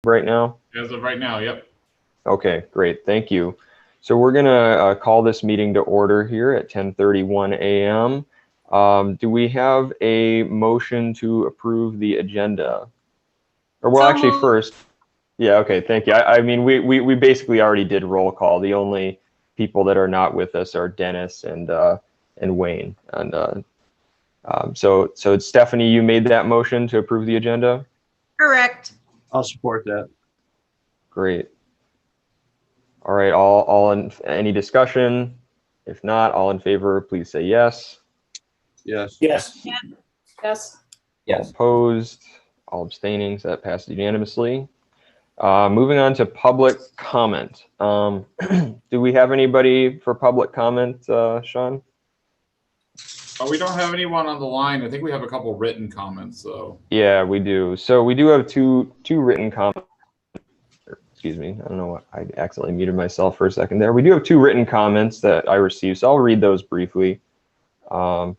right now? As of right now, yep. Okay, great. Thank you. So we're going to call this meeting to order here at 10:31 a.m. Do we have a motion to approve the agenda? Or well, actually, first, yeah, okay, thank you. I mean, we basically already did roll call. The only people that are not with us are Dennis and Wayne. And so Stephanie, you made that motion to approve the agenda? Correct. I'll support that. Great. All right, all in any discussion? If not, all in favor, please say yes. Yes. Yes. Yes. All opposed, all abstaining, so that passes unanimously. Moving on to public comment. Do we have anybody for public comment, Sean? We don't have anyone on the line. I think we have a couple written comments, though. Yeah, we do. So we do have two written comments. Excuse me, I don't know what, I accidentally muted myself for a second there. We do have two written comments that I received, so I'll read those briefly. Let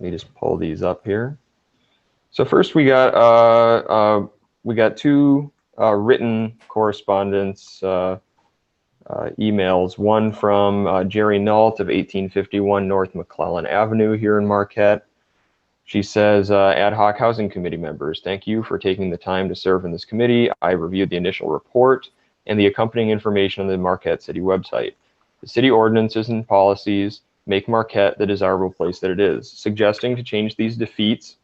me just pull these up here. So first we got two written correspondence emails, one from Jerry Nault of 1851 North McClellan Avenue here in Marquette. She says, ad hoc housing committee members, thank you for taking the time to serve in this committee. I reviewed the initial report and the accompanying information on the Marquette City website. The city ordinances and policies make Marquette the desirable place that it is. Suggesting to change these defeats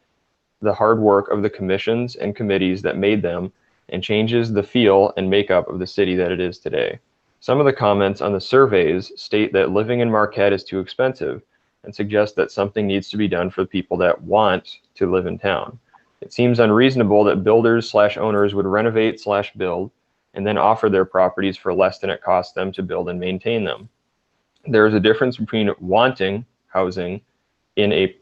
the hard work of the commissions and committees that made them and changes the feel and makeup of the city that it is today. Some of the comments on the surveys state that living in Marquette is too expensive and suggest that something needs to be done for the people that want to live in town. It seems unreasonable that builders/owners would renovate/build and then offer their properties for less than it costs them to build and maintain them. There is a difference between wanting housing in a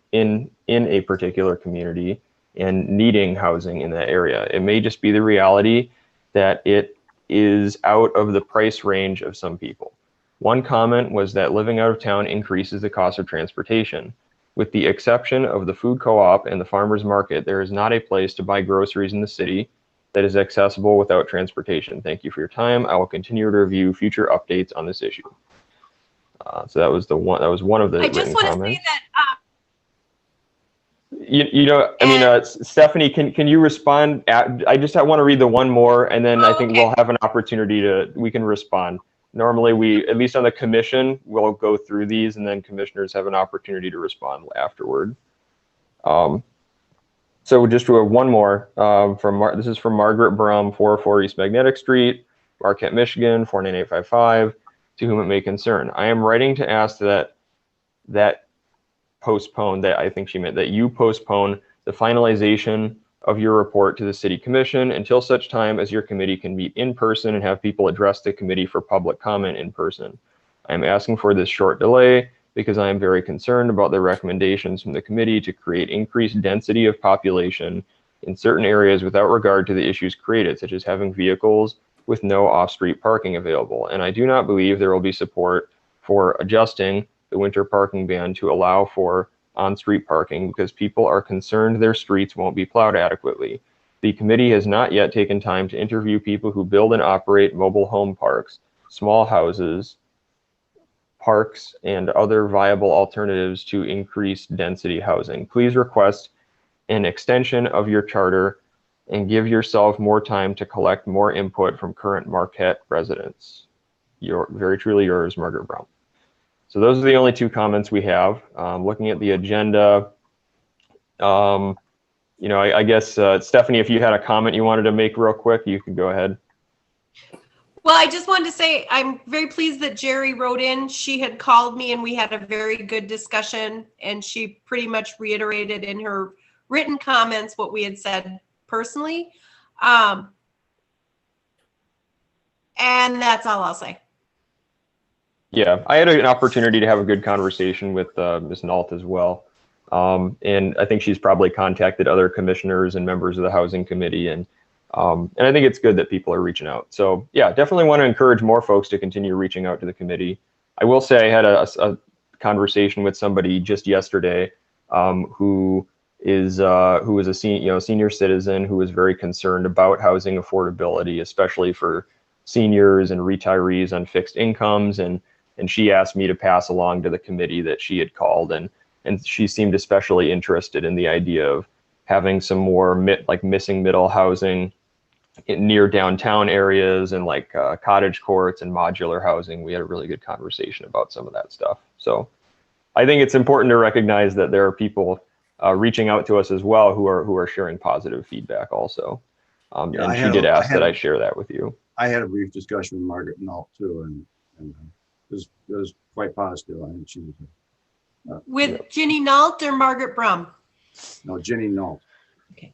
particular community and needing housing in that area. It may just be the reality that it is out of the price range of some people. One comment was that living out of town increases the cost of transportation. With the exception of the food co-op and the farmer's market, there is not a place to buy groceries in the city that is accessible without transportation. Thank you for your time. I will continue to review future updates on this issue. So that was one of the written comments. I just want to say that. I mean, Stephanie, can you respond? I just want to read the one more, and then I think we'll have an opportunity we can respond. Normally, we, at least on the commission, we'll go through these, and then commissioners have an opportunity to respond afterward. So just one more. This is from Margaret Brum, 404 East Magnetic Street, Marquette, Michigan, 49855, to whom it may concern. I am writing to ask that I think she meant that you postpone the finalization of your report to the City Commission until such time as your committee can meet in person and have people address the committee for public comment in person. I am asking for this short delay because I am very concerned about the recommendations from the committee to create increased density of population in certain areas without regard to the issues created, such as having vehicles with no off-street parking available. And I do not believe there will be support for adjusting the winter parking ban to allow for on-street parking because people are concerned their streets won't be plowed adequately. The committee has not yet taken time to interview people who build and operate mobile home parks, small houses, parks, and other viable alternatives to increase density housing. Please request an extension of your charter and give yourself more time to collect more input from current Marquette residents. Very truly yours, Margaret Brown. So those are the only two comments we have. Looking at the agenda, I guess, Stephanie, if you had a comment you wanted to make real quick, you could go ahead. Well, I just wanted to say I'm very pleased that Jerry wrote in. She had called me and we had a very good discussion, and she pretty much reiterated in her written comments what we had said personally. And that's all I'll say. Yeah, I had an opportunity to have a good conversation with Ms. Nault as well. And I think she's probably contacted other commissioners and members of the housing committee. And I think it's good that people are reaching out. So yeah, definitely want to encourage more folks to continue reaching out to the committee. I will say I had a conversation with somebody just yesterday who who is a senior citizen who is very concerned about housing affordability, especially for seniors and retirees on fixed incomes. And she asked me to pass along to the committee that she had called, and she seemed especially interested in the idea of having some more missing middle housing near downtown areas, and cottage courts and modular housing. We had a really good conversation about some of that stuff. So I think it's important to recognize that there are people reaching out to us as well who are sharing positive feedback also. Yeah, and she did ask that I share that with you. I had a brief discussion with Margaret Nault too, and it was quite positive. I think she was With Ginny Nault or Margaret Brum? no, Ginny Nault. Okay.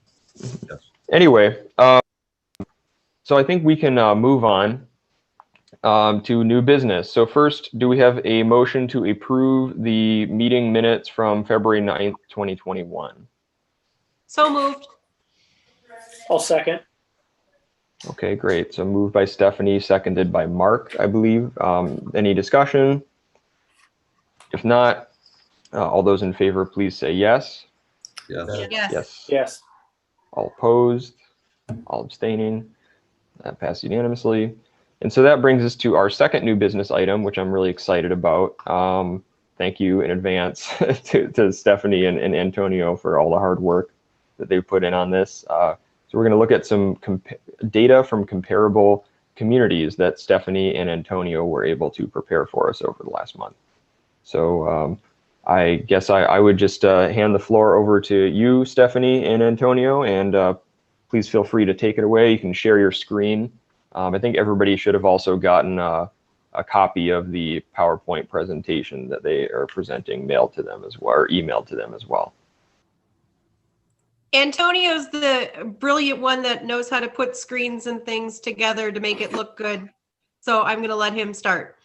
Yes. Anyway, so I think we can move on to new business. So first, do we have a motion to approve the meeting minutes from February 9th, 2021? So moved. I'll second. Okay, great. So moved by Stephanie, seconded by Mark, I believe. Any discussion? If not, all those in favor, please say yes. Yes. Yes. Yes. Yes. All opposed? All abstaining? That passed unanimously. And so that brings us to our second new business item, which I'm really excited about. Thank you in advance to Stephanie and Antonio for all the hard work that they put in on this. So we're going to look at some data from comparable communities that Stephanie and Antonio were able to prepare for us over the last month. So I guess I would just hand the floor over to you, Stephanie and Antonio, and please feel free to take it away. You can share your screen. I think everybody should have also gotten a copy of the PowerPoint presentation that they are presenting mailed to them as well, or emailed to them as well. Antonio's the brilliant one that knows how to put screens and things together to make it look good. So I'm going to let him start.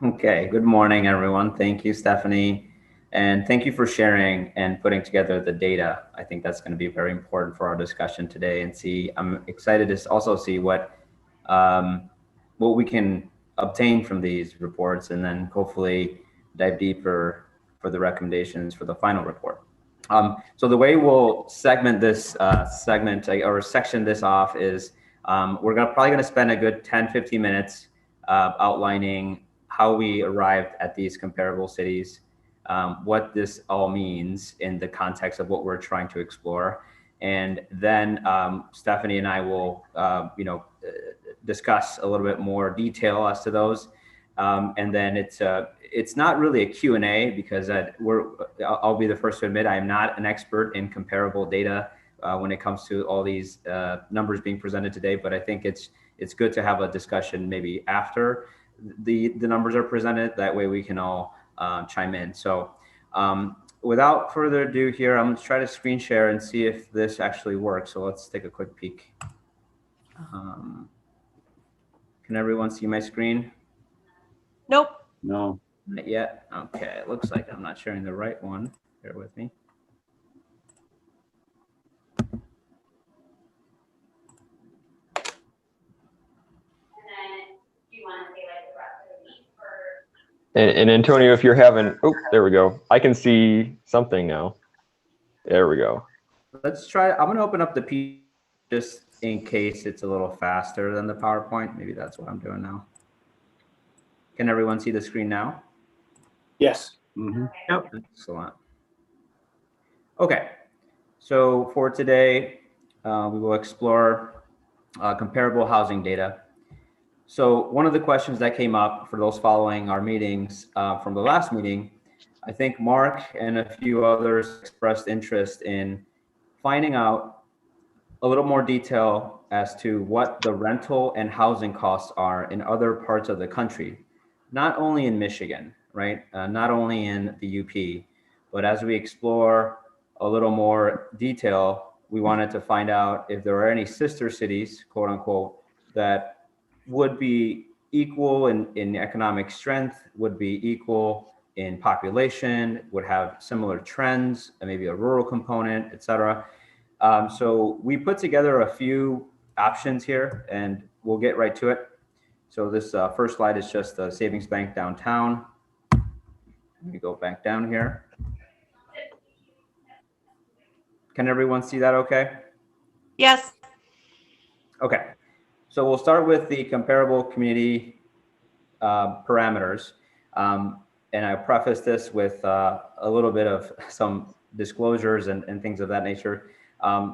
Okay, good morning, everyone. Thank you, Stephanie. And thank you for sharing and putting together the data. I think that's going to be very important for our discussion today. And I'm excited to also see what we can obtain from these reports, and then hopefully dive deeper for the recommendations for the final report. So the way we'll segment this section this off is we're probably going to spend a good 10-15 minutes outlining how we arrived at these comparable cities, what this all means in the context of what we're trying to explore. And then Stephanie and I will discuss a little bit more detail as to those. And then it's not really a Q&A, because I'll be the first to admit I am not an expert in comparable data when it comes to all these numbers being presented today. But I think it's good to have a discussion maybe after the numbers are presented. That way we can all chime in. So without further ado here, I'm going to try to screen share and see if this actually works. So let's take a quick peek. Can everyone see my screen? Nope. No. Not yet. Okay, it looks like I'm not sharing the right one. Bear with me. And Antonio, if you're having, oh, there we go. I can see something now. There we go. Let's try. I'm going to open up the P just in case it's a little faster than the PowerPoint. Maybe that's what I'm doing now. Can everyone see the screen now? Yes. Mm-hmm. Yep. Excellent. Okay. So for today, we will explore comparable housing data. So one of the questions that came up for those following our meetings from the last meeting, I think Mark and a few others expressed interest in finding out a little more detail as to what the rental and housing costs are in other parts of the country, not only in Michigan, right? Not only in the UP, but as we explore a little more detail, we wanted to find out if there are any sister cities, quote unquote, that would be equal in economic strength, would be equal in population, would have similar trends, and maybe a rural component, et cetera. So we put together a few options here, and we'll get right to it. So this first slide is just the savings bank downtown. Let me go back down here. Can everyone see that okay? Yes. Okay. So we'll start with the comparable community parameters. And I preface this with a little bit of some disclosures and things of that nature.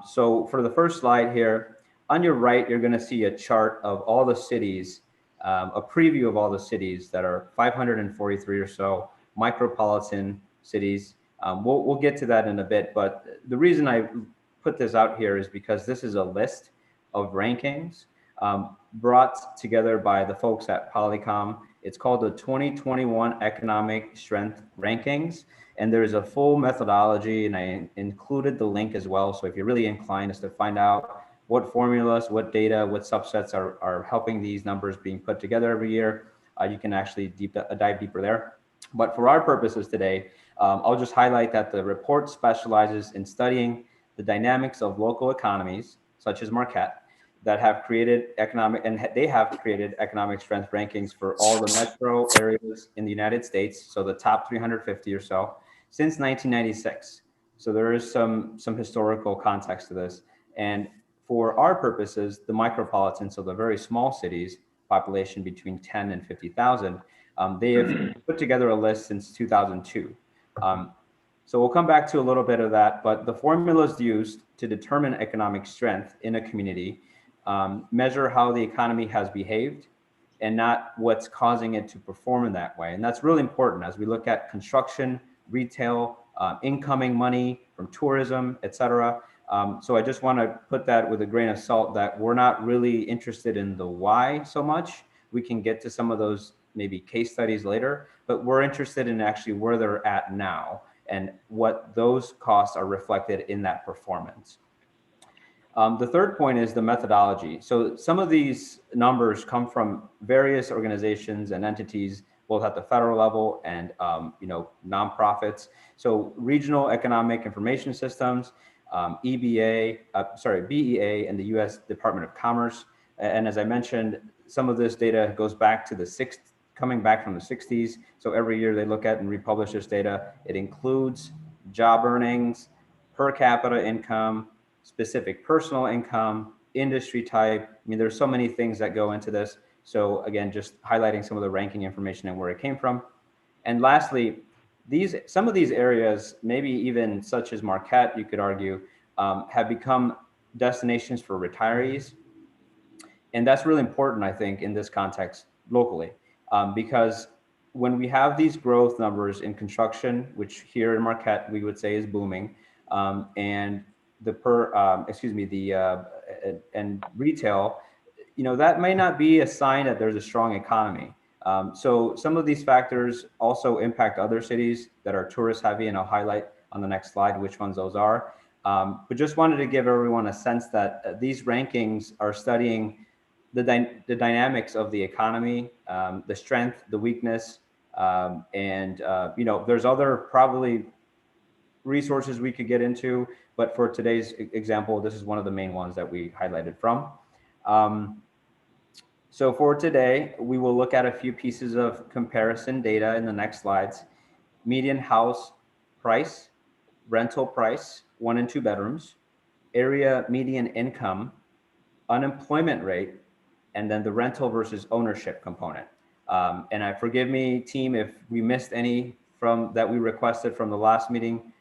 So for the first slide here, on your right, you're going to see a chart of all the cities, a preview of all the cities that are 543 or so micropolitan cities. We'll get to that in a bit, but the reason I put this out here is because this is a list of rankings brought together by the folks at Polycom. It's called the 2021 Economic Strength Rankings. And there's a full methodology, and I included the link as well. So if you're really inclined as to find out what formulas, what data, what subsets are helping these numbers being put together every year, you can actually dive deeper there. But for our purposes today, I'll just highlight that the report specializes in studying the dynamics of local economies, such as Marquette, that have created they have created economic strength rankings for all the metro areas in the United States, so the top 350 or so, since 1996. So there is some historical context to this. And for our purposes, the micropolitan, so the very small cities, population between 10 and 50,000, they have put together a list since 2002. So we'll come back to a little bit of that, but the formulas used to determine economic strength in a community measure how the economy has behaved and not what's causing it to perform in that way. And that's really important as we look at construction, retail, incoming money from tourism, et cetera. So I just want to put that with a grain of salt that we're not really interested in the why so much. We can get to some of those maybe case studies later, but we're interested in actually where they're at now and what those costs are reflected in that performance. The third point is the methodology. So some of these numbers come from various organizations and entities, both at the federal level and nonprofits. So regional economic information systems, BEA, and the U.S. Department of Commerce. And as I mentioned, some of this data goes back to coming back from the 60s. So every year they look at and republish this data. It includes job earnings, per capita income, specific personal income, industry type. I mean, there's so many things that go into this. So again, just highlighting some of the ranking information and where it came from. And lastly, some of these areas, maybe even such as Marquette, you could argue, have become destinations for retirees. And that's really important, I think, in this context locally, because when we have these growth numbers in construction, which here in Marquette, we would say is booming, and and retail, that may not be a sign that there's a strong economy. So some of these factors also impact other cities that are tourist heavy, and I'll highlight on the next slide which ones those are. But just wanted to give everyone a sense that these rankings are studying the dynamics of the economy, the strength, the weakness, and there's other probably resources we could get into, but for today's example, this is one of the main ones that we highlighted from. So for today, we will look at a few pieces of comparison data in the next slides. Median house price, rental price, 1 and 2 bedrooms, area median income, unemployment rate, and then the rental versus ownership component. And forgive me, team, if we missed any from that we requested from the last meeting.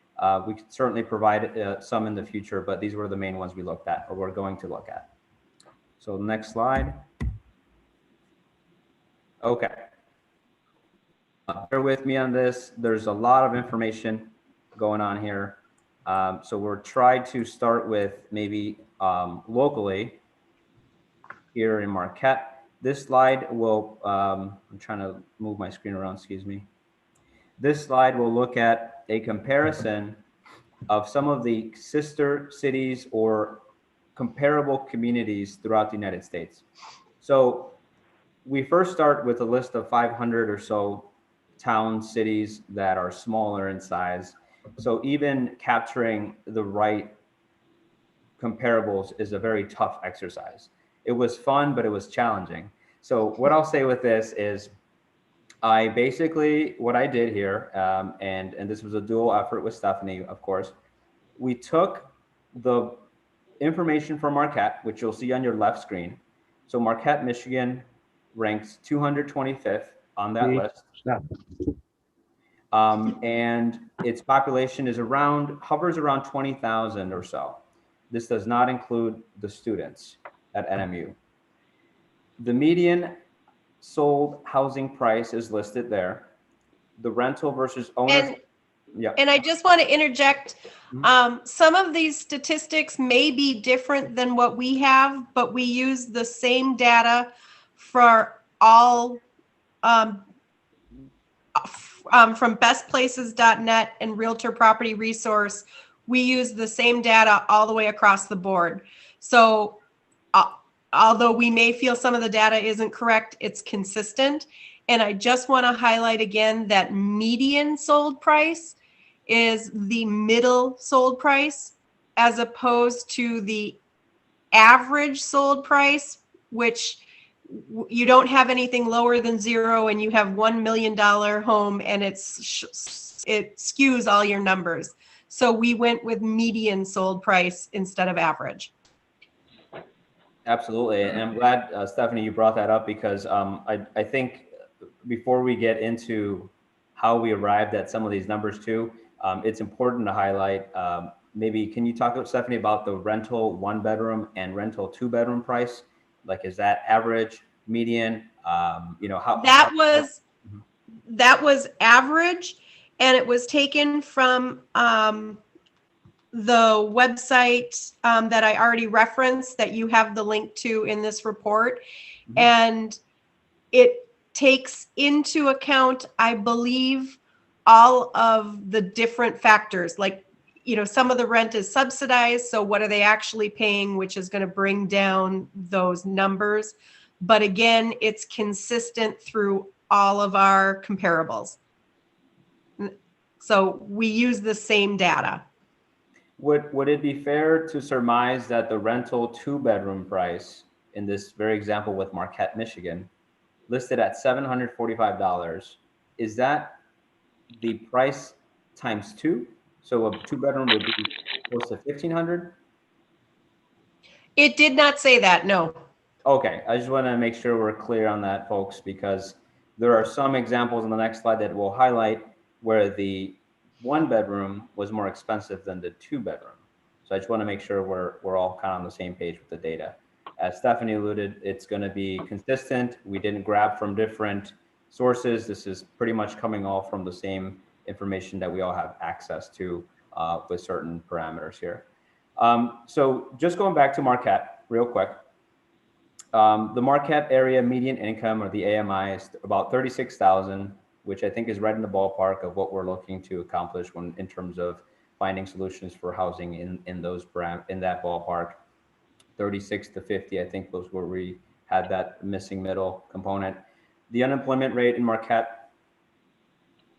We could certainly provide some in the future, but these were the main ones we looked at or we're going to look at. So next slide. Okay. Bear with me on this. There's a lot of information going on here. So we'll try to start with maybe locally here in Marquette. This slide will, I'm trying to move my screen around, excuse me. This slide will look at a comparison of some of the sister cities or comparable communities throughout the United States. So we first start with a list of 500 or so towns, cities that are smaller in size. So even capturing the right comparables is a very tough exercise. It was fun, but it was challenging. So what I'll say with this is what I did here, and this was a dual effort with Stephanie, of course, we took the information for Marquette, which you'll see on your left screen. So Marquette, Michigan ranks 225th on that list. Stop. And its population is hovers around 20,000 or so. This does not include the students at NMU. The median sold housing price is listed there. The rental versus owner. And I just want to interject, some of these statistics may be different than what we have, but we use the same data for all, from bestplaces.net and Realtor Property Resource. We use the same data all the way across the board. So although we may feel some of the data isn't correct, it's consistent. And I just want to highlight again that median sold price is the middle sold price as opposed to the average sold price, which you don't have anything lower than zero and you have $1 million home and it skews all your numbers. So we went with median sold price instead of average. Absolutely. And I'm glad, Stephanie, you brought that up because I think before we get into how we arrived at some of these numbers too, it's important to highlight, maybe can you talk, Stephanie, about the rental 1-bedroom and rental 2-bedroom price? Like, is that average, median, how? That was average, and it was taken from the website that I already referenced that you have the link to in this report. Mm-hmm. And it takes into account, I believe, all of the different factors, like, some of the rent is subsidized. So what are they actually paying, which is going to bring down those numbers. But again, it's consistent through all of our comparables. So we use the same data. Would it be fair to surmise that the rental 2-bedroom price in this very example with Marquette, Michigan, listed at $745, is that the price times 2? So a 2-bedroom would be close to $1,500? It did not say that, no. Okay, I just want to make sure we're clear on that, folks, because there are some examples in the next slide that we'll highlight where the 1-bedroom was more expensive than the 2-bedroom. So I just want to make sure we're all kind of on the same page with the data. As Stephanie alluded, it's going to be consistent. We didn't grab from different sources. This is pretty much coming all from the same information that we all have access to with certain parameters here. So just going back to Marquette real quick. The Marquette area median income, or the AMI, is about 36,000, which I think is right in the ballpark of what we're looking to accomplish in terms of finding solutions for housing in that ballpark. 36 to 50, I think, was where we had that missing middle component. The unemployment rate in Marquette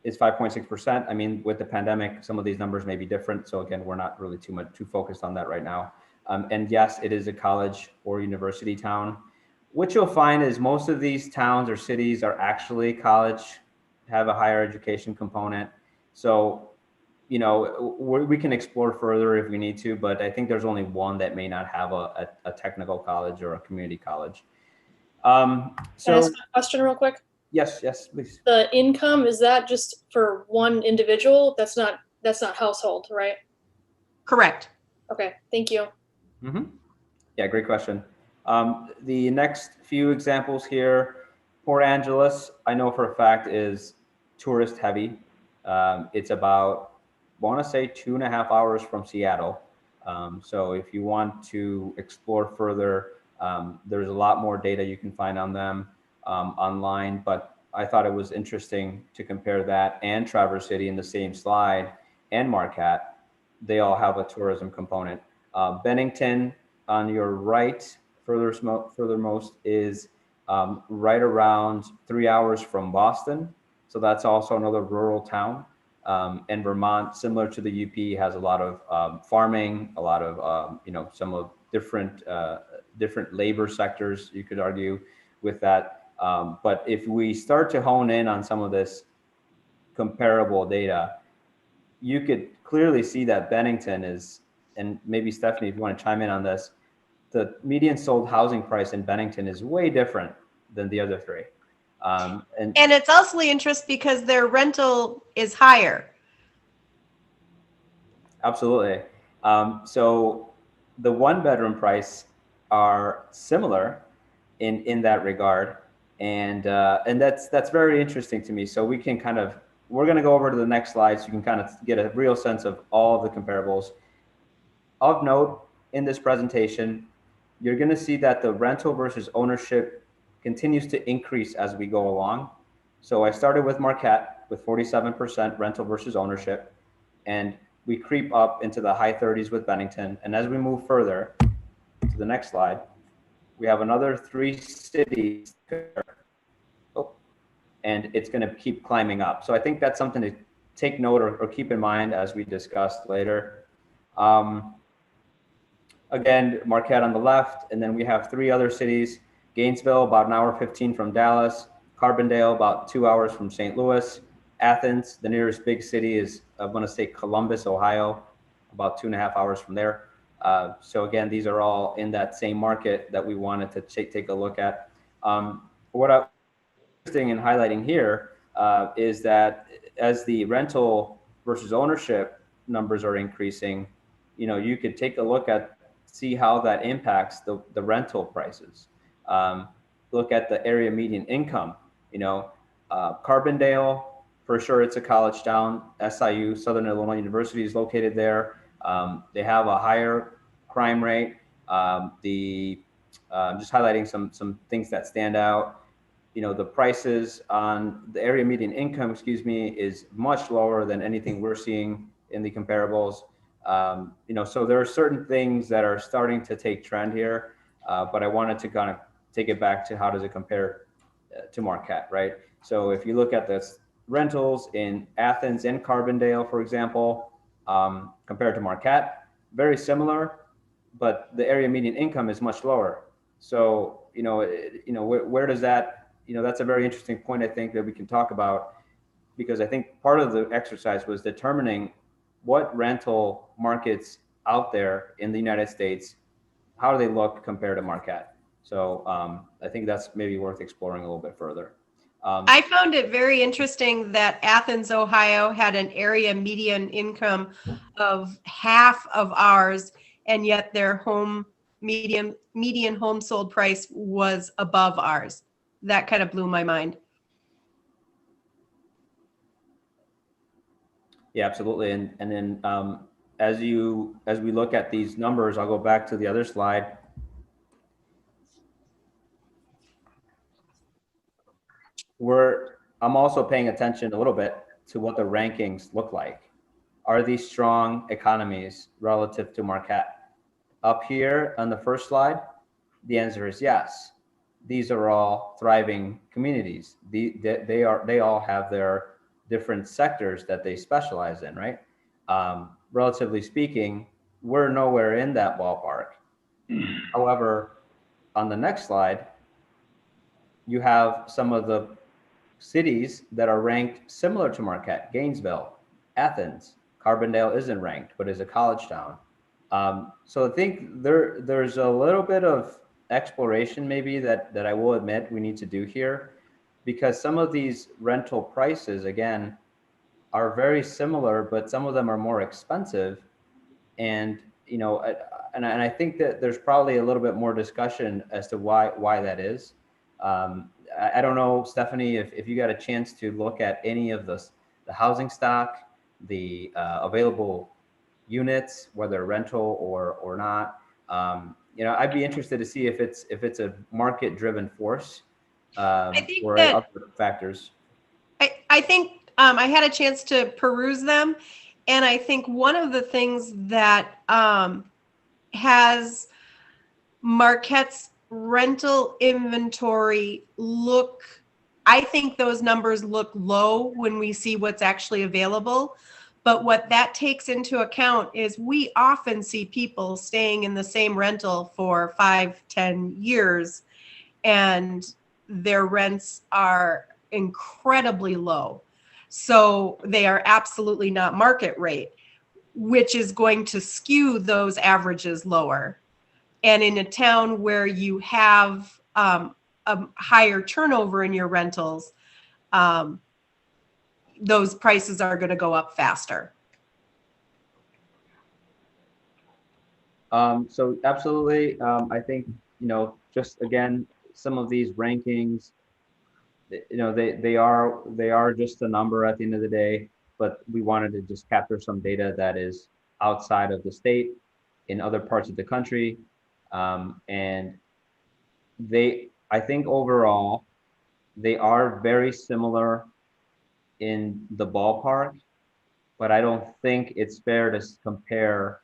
is 5.6%. I mean, with the pandemic, some of these numbers may be different. So again, we're not really too focused on that right now. And yes, it is a college or university town. What you'll find is most of these towns or cities are actually college, have a higher education component. So, we can explore further if we need to, but I think there's only one that may not have a technical college or a community college. Can I ask a question real quick? Yes, please. The income, is that just for one individual? That's not household, right? Correct. Okay, thank you. Mm-hmm. Yeah, great question. The next few examples here, Port Angeles, I know for a fact is tourist heavy. It's about, I want to say 2.5 hours from Seattle. So if you want to explore further, there's a lot more data you can find on them online, but I thought it was interesting to compare that and Traverse City in the same slide and Marquette. They all have a tourism component. Bennington on your right, furthermost, is right around 3 hours from Boston. So that's also another rural town. And Vermont, similar to the UP, has a lot of farming, a lot of, some of different labor sectors, you could argue, with that. But if we start to hone in on some of this comparable data, you could clearly see that Bennington is and maybe Stephanie, if you want to chime in on this, the median sold housing price in Bennington is way different than the other three. And it's also interest because their rental is higher. absolutely. So the 1-bedroom price are similar in that regard, and that's very interesting to me. So we can we're going to go over to the next slide so you can kind of get a real sense of all of the comparables. Of note in this presentation, you're going to see that the rental versus ownership continues to increase as we go along. So I started with Marquette with 47% rental versus ownership, and we creep up into the high 30s with Bennington. And as we move further to the next slide, we have another 3 cities, and it's going to keep climbing up. So I think that's something to take note or keep in mind as we discussed later. Again, Marquette on the left, and then we have 3 other cities: Gainesville, about an hour 15 from Dallas; Carbondale, about 2 hours from St. Louis; Athens, the nearest big city is, I'm going to say, Columbus, Ohio, about 2.5 hours from there. So again, these are all in that same market that we wanted to take a look at. What I'm interesting in highlighting here is that as the rental versus ownership numbers are increasing, you could take a look at, see how that impacts the rental prices. Look at the area median income. Carbondale, for sure, it's a college town. SIU, Southern Illinois University, is located there. They have a higher crime rate. Just highlighting some things that stand out. The prices on the area median income, is much lower than anything we're seeing in the comparables. So there are certain things that are starting to take trend here, but I wanted to kind of take it back to how does it compare to Marquette, right? So if you look at the rentals in Athens and Carbondale, for example, compared to Marquette, very similar, but the area median income is much lower. So, where does that, that's a very interesting point, I think, that we can talk about, because I think part of the exercise was determining what rental markets out there in the United States, how do they look compared to Marquette? So I think that's maybe worth exploring a little bit further. I found it very interesting that Athens, Ohio had an area median income of half of ours, and yet their median home sold price was above ours. That kind of blew my mind. Yeah, absolutely. And then as we look at these numbers, I'll go back to the other slide. I'm also paying attention a little bit to what the rankings look like. Are these strong economies relative to Marquette? Up here on the first slide, the answer is yes. These are all thriving communities. They all have their different sectors that they specialize in, right? Relatively speaking, we're nowhere in that ballpark. However, on the next slide, you have some of the cities that are ranked similar to Marquette: Gainesville, Athens. Carbondale isn't ranked, but is a college town. So I think there's a little bit of exploration maybe that I will admit we need to do here, because some of these rental prices, again, are very similar, but some of them are more expensive. And, and I think that there's probably a little bit more discussion as to why that is. I don't know, Stephanie, if you got a chance to look at any of the housing stock, the available units, whether rental or not. I'd be interested to see if it's a market-driven force or other factors. I think I had a chance to peruse them, and I think one of the things that has Marquette's rental inventory I think those numbers look low when we see what's actually available. But what that takes into account is we often see people staying in the same rental for 5-10 years, and their rents are incredibly low. So they are absolutely not market rate. which is going to skew those averages lower. And in a town where you have a higher turnover in your rentals, those prices are going to go up faster. So absolutely, I think, just again, some of these rankings, they are just a number at the end of the day, but we wanted to just capture some data that is outside of the state, in other parts of the country. And I think overall, they are very similar in the ballpark, but I don't think it's fair to compare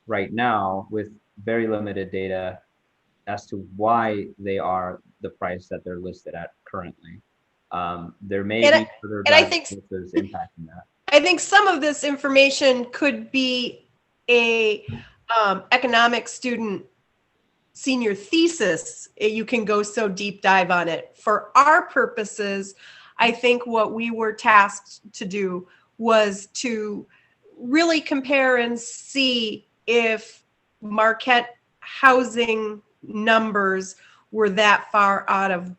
right now with very limited data as to why they are the price that they're listed at currently. There may be further diagnosis impacting that. I think some of this information could be a economics student senior thesis. You can go so deep dive on it. For our purposes, I think what we were tasked to do was to really compare and see if Marquette housing numbers were that far out of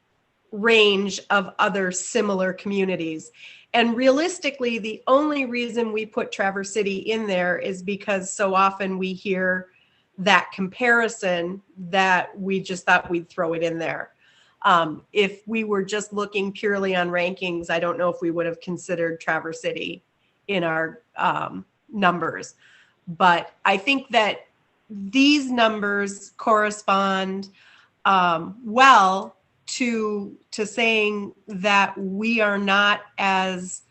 range of other similar communities. And realistically, the only reason we put Traverse City in there is because so often we hear that comparison that we just thought we'd throw it in there. If we were just looking purely on rankings, I don't know if we would have considered Traverse City in our numbers. But I think that these numbers correspond well to saying that we are not as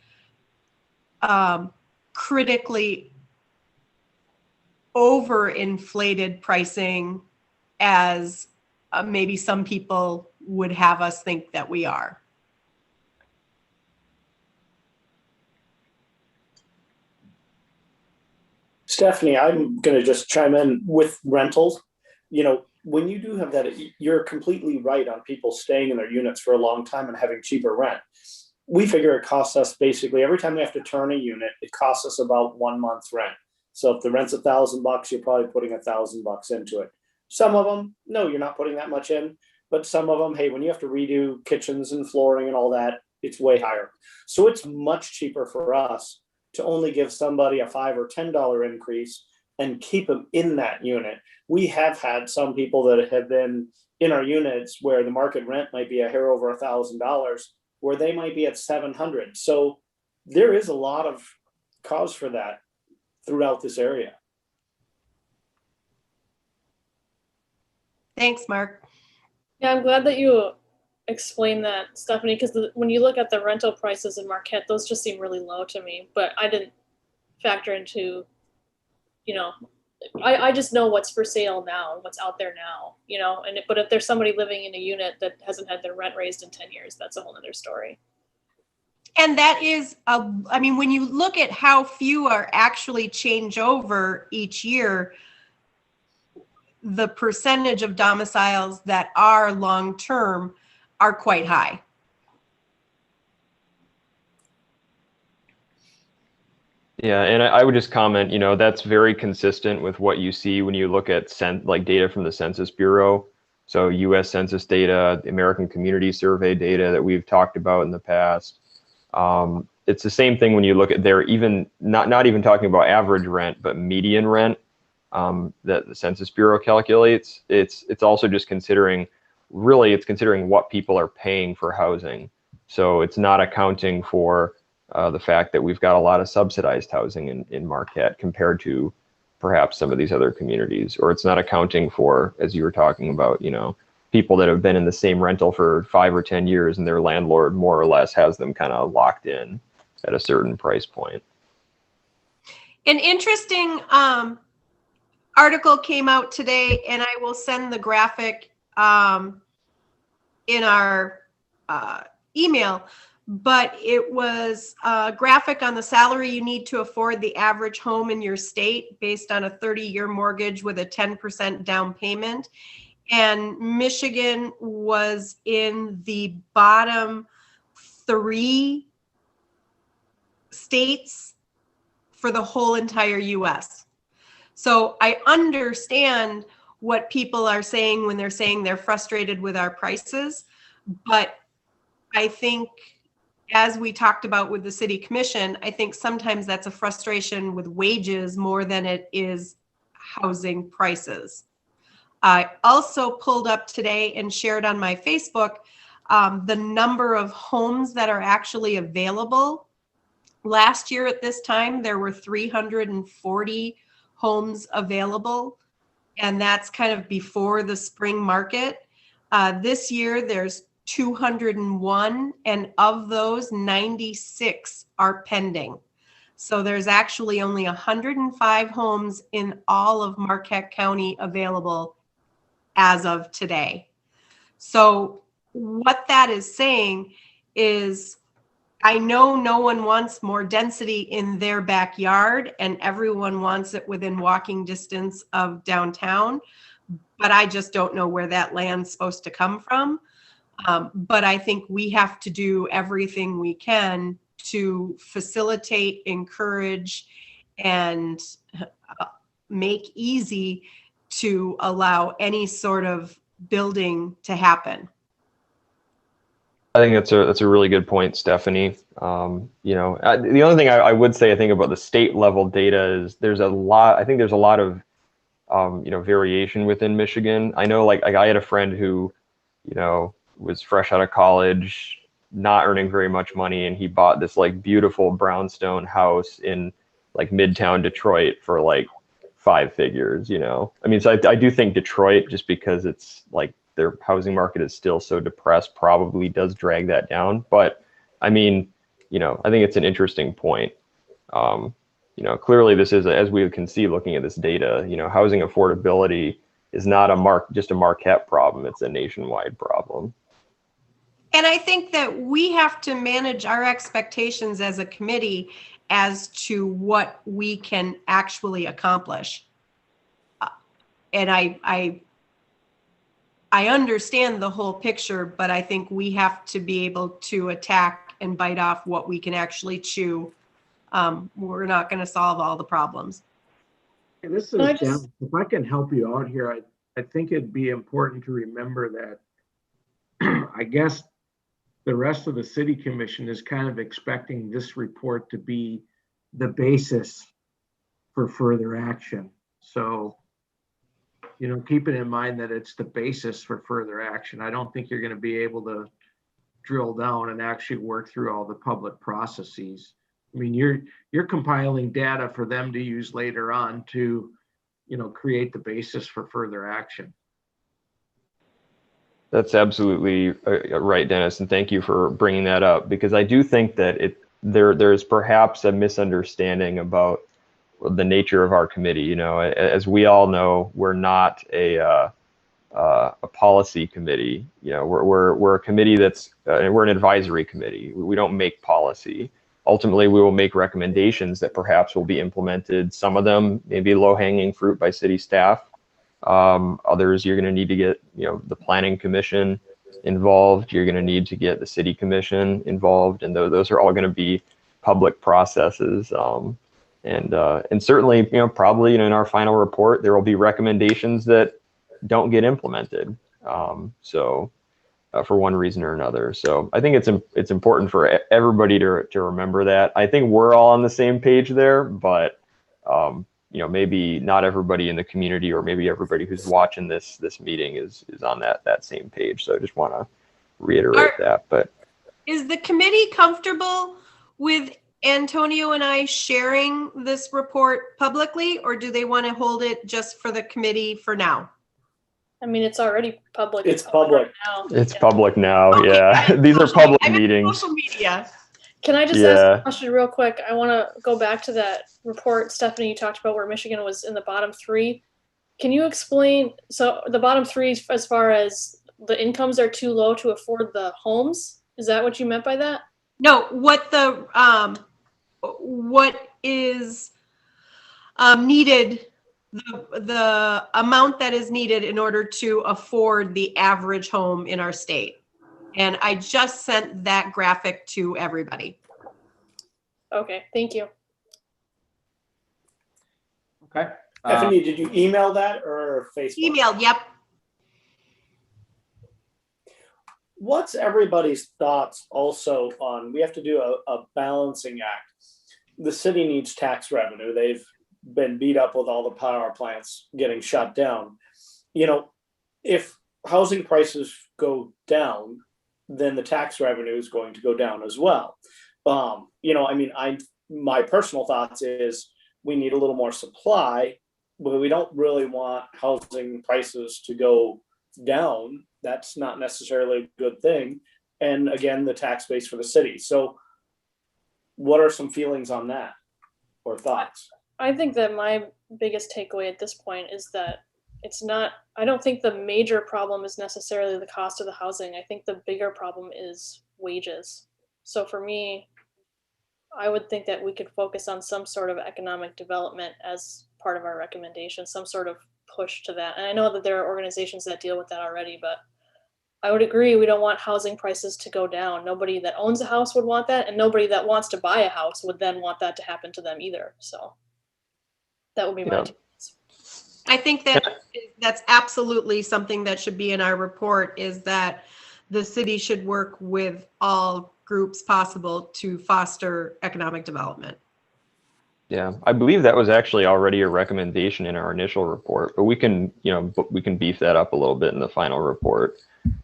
critically overinflated pricing as maybe some people would have us think that we are. Stephanie, I'm going to just chime in with rentals. When you do have that, you're completely right on people staying in their units for a long time and having cheaper rent. We figure it costs us basically every time we have to turn a unit, it costs us about 1 month's rent. So if the rent's $1,000, you're probably putting $1,000 into it. Some of them, no, you're not putting that much in, but some of them, hey, when you have to redo kitchens and flooring and all that, it's way higher. So it's much cheaper for us to only give somebody a $5 or $10 increase and keep them in that unit. We have had some people that have been in our units where the market rent might be a hair over $1,000, where they might be at $700. So there is a lot of cause for that throughout this area. Thanks, Mark. Yeah, I'm glad that you explained that, Stephanie, because when you look at the rental prices in Marquette, those just seem really low to me, but I didn't factor into, I just know what's for sale now, what's out there now, but if there's somebody living in a unit that hasn't had their rent raised in 10 years, that's a whole other story. And that is, when you look at how few are actually change over each year, the percentage of domiciles that are long-term are quite high. Yeah, and I would just comment, that's very consistent with what you see when you look at data from the Census Bureau. So U.S. Census data, the American Community Survey data that we've talked about in the past. It's the same thing when you look at their even not even talking about average rent, but median rent that the Census Bureau calculates. It's also just considering what people are paying for housing. So it's not accounting for the fact that we've got a lot of subsidized housing in Marquette compared to perhaps some of these other communities, or it's not accounting for, as you were talking about, people that have been in the same rental for 5 or 10 years and their landlord more or less has them kind of locked in at a certain price point. An interesting article came out today, and I will send the graphic in our email, but it was a graphic on the salary you need to afford the average home in your state based on a 30-year mortgage with a 10% down payment. And Michigan was in the bottom 3 states for the whole entire US. So I understand what people are saying when they're saying they're frustrated with our prices, but I think, as we talked about with the city commission, I think sometimes that's a frustration with wages more than it is housing prices. I also pulled up today and shared on my Facebook the number of homes that are actually available. Last year at this time, there were 340 homes available, and that's kind of before the spring market. This year, there's 201, and of those, 96 are pending. So there's actually only 105 homes in all of Marquette County available as of today. So what that is saying is, I know no one wants more density in their backyard, and everyone wants it within walking distance of downtown, but I just don't know where that land's supposed to come from. But I think we have to do everything we can to facilitate, encourage, and make easy to allow any sort of building to happen. I think that's a really good point, Stephanie. The only thing I would say, I think, about the state level data is there's a lot of variation within Michigan. I know, like I had a friend who, was fresh out of college, not earning very much money, and he bought this like beautiful brownstone house in like Midtown Detroit for like 5 figures. I mean, so I do think Detroit, just because it's like their housing market is still so depressed, probably does drag that down. But I mean, I think it's an interesting point. Clearly this is, as we can see looking at this data, housing affordability is not just a Marquette problem, it's a nationwide problem. And I think that we have to manage our expectations as a committee as to what we can actually accomplish. And I understand the whole picture, but I think we have to be able to attack and bite off what we can actually chew. We're not going to solve all the problems. And this is Dennis. If I can help you out here, I think it'd be important to remember that I guess the rest of the city commission is kind of expecting this report to be the basis for further action. So, keeping in mind that it's the basis for further action, I don't think you're going to be able to drill down and actually work through all the public processes. I mean, you're compiling data for them to use later on to, create the basis for further action. That's absolutely right, Dennis, and thank you for bringing that up, because I do think that there's perhaps a misunderstanding about the nature of our committee. As we all know, we're not a policy committee. We're a committee we're an advisory committee. We don't make policy. Ultimately, we will make recommendations that perhaps will be implemented. Some of them maybe low-hanging fruit by city staff. Others, you're going to need to get the planning commission involved. You're going to need to get the city commission involved, and those are all going to be public processes. And certainly, probably in our final report, there will be recommendations that don't get implemented. For one reason or another. So I think it's important for everybody to remember that. I think we're all on the same page there, but maybe not everybody in the community, or maybe everybody who's watching this meeting is on that same page. So I just want to reiterate that. But is the committee comfortable with Antonio and I sharing this report publicly, or do they want to hold it just for the committee for now? I mean, it's already public. It's public now. It's public now. Okay. Yeah, these are public meetings. Social media. Can I just ask a question real quick? I want to go back to that report, Stephanie, you talked about where Michigan was in the bottom 3. Can you explain? So the bottom 3, as far as the incomes are too low to afford the homes, is that what you meant by that? No, what is needed. The amount that is needed in order to afford the average home in our state. And I just sent that graphic to everybody. Okay, thank you. Okay. Stephanie, did you email that or Facebook? Email, yep. What's everybody's thoughts also on, we have to do a balancing act. The city needs tax revenue. They've been beat up with all the power plants getting shut down. You know, if housing prices go down, then the tax revenue is going to go down as well. You know, I mean, my personal thoughts is we need a little more supply, but we don't really want housing prices to go down. That's not necessarily a good thing. And again, the tax base for the city. So what are some feelings on that or thoughts? I think that my biggest takeaway at this point is that I don't think the major problem is necessarily the cost of the housing. I think the bigger problem is wages. So for me, I would think that we could focus on some sort of economic development as part of our recommendation, some sort of push to that. And I know that there are organizations that deal with that already, but I would agree we don't want housing prices to go down. Nobody that owns a house would want that, and nobody that wants to buy a house would then want that to happen to them either. So that would be my take. I think that's absolutely something that should be in our report, is that the city should work with all groups possible to foster economic development. Yeah, I believe that was actually already a recommendation in our initial report, but we can, we can beef that up a little bit in the final report.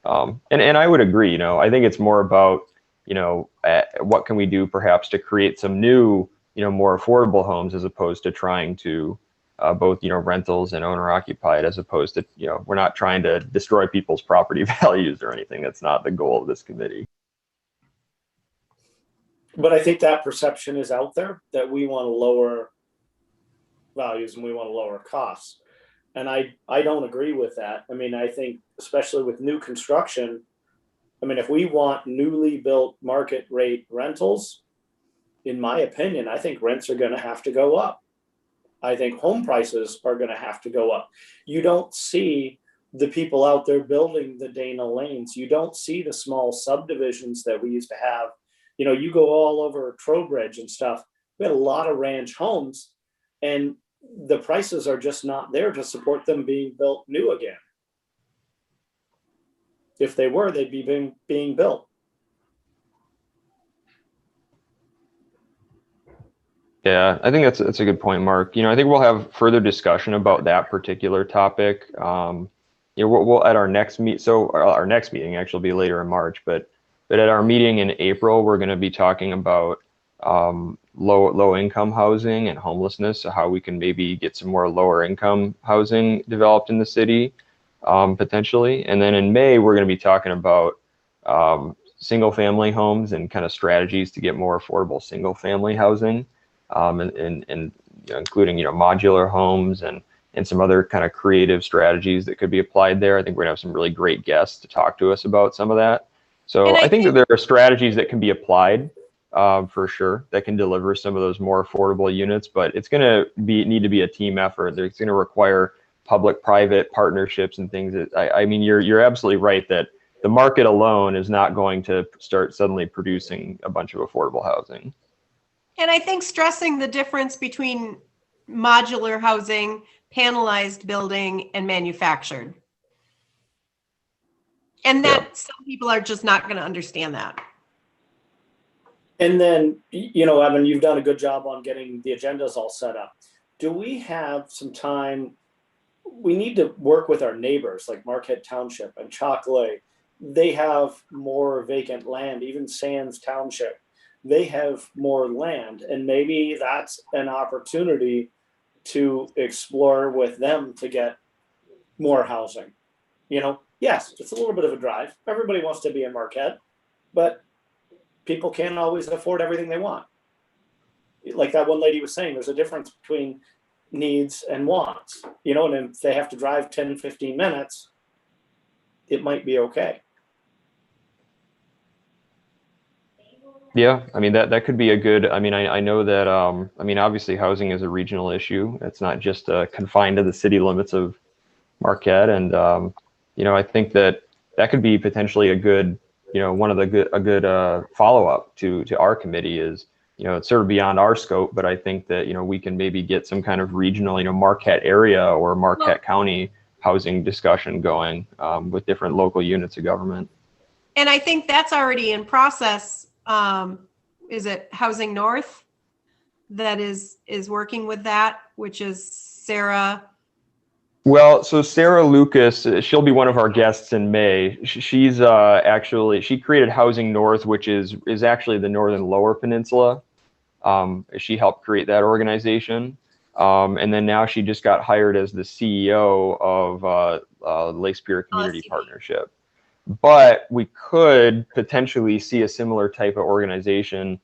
And I would agree, I think it's more about, what can we do perhaps to create some new, more affordable homes, as opposed to trying to both, rentals and owner occupied, as opposed to, we're not trying to destroy people's property values or anything. That's not the goal of this committee. But I think that perception is out there that we want to lower values and we want to lower costs. And I don't agree with that. I mean, I think especially with new construction, I mean, if we want newly built market rate rentals, in my opinion, I think rents are going to have to go up. I think home prices are going to have to go up. You don't see the people out there building the Dana lanes. You don't see the small subdivisions that we used to have. You go all over Trowbridge and stuff. We had a lot of ranch homes, and the prices are just not there to support them being built new again. If they were, they'd be being built. Yeah, I think that's a good point, Mark. I think we'll have further discussion about that particular topic. We'll at our next meet. So our next meeting actually will be later in March, but at our meeting in April, we're going to be talking about low income housing and homelessness, so how we can maybe get some more lower income housing developed in the city, potentially. And then in May, we're going to be talking about single family homes and kind of strategies to get more affordable single family housing, and including modular homes and some other kind of creative strategies that could be applied there. I think we're gonna have some really great guests to talk to us about some of that. So I think that there are strategies that can be applied for sure, that can deliver some of those more affordable units, but it's going to need to be a team effort. It's going to require public-private partnerships and things. I mean, you're absolutely right that the market alone is not going to start suddenly producing a bunch of affordable housing. And I think stressing the difference between modular housing, panelized building, and manufactured. And that some people are just not going to understand that. And then, Evan, you've done a good job on getting the agendas all set up. Do we have some time? We need to work with our neighbors like Marquette Township and Chocolate. They have more vacant land, even Sands Township. They have more land, and maybe that's an opportunity to explore with them to get more housing. Yes, it's a little bit of a drive. Everybody wants to be in Marquette, but people can't always afford everything they want. Like that one lady was saying, there's a difference between needs and wants, and if they have to drive 10, 15 minutes, it might be okay. Yeah, I mean, that could be a good, I mean, I know that, obviously housing is a regional issue. It's not just confined to the city limits of Marquette. And, I think that could be potentially a good, one of a good follow-up to our committee is, it's sort of beyond our scope, but I think that, we can maybe get some kind of regional, Marquette area or Marquette County housing discussion going with different local units of government. And I think that's already in process. Is it Housing North that is working with that, which is Sarah? Well, so Sarah Lucas, she'll be one of our guests in May. She's she created Housing North, which is actually the Northern Lower Peninsula. She helped create that organization. And then now she just got hired as the CEO of Lake Superior Community Partnership. But we could potentially see a similar type of organization,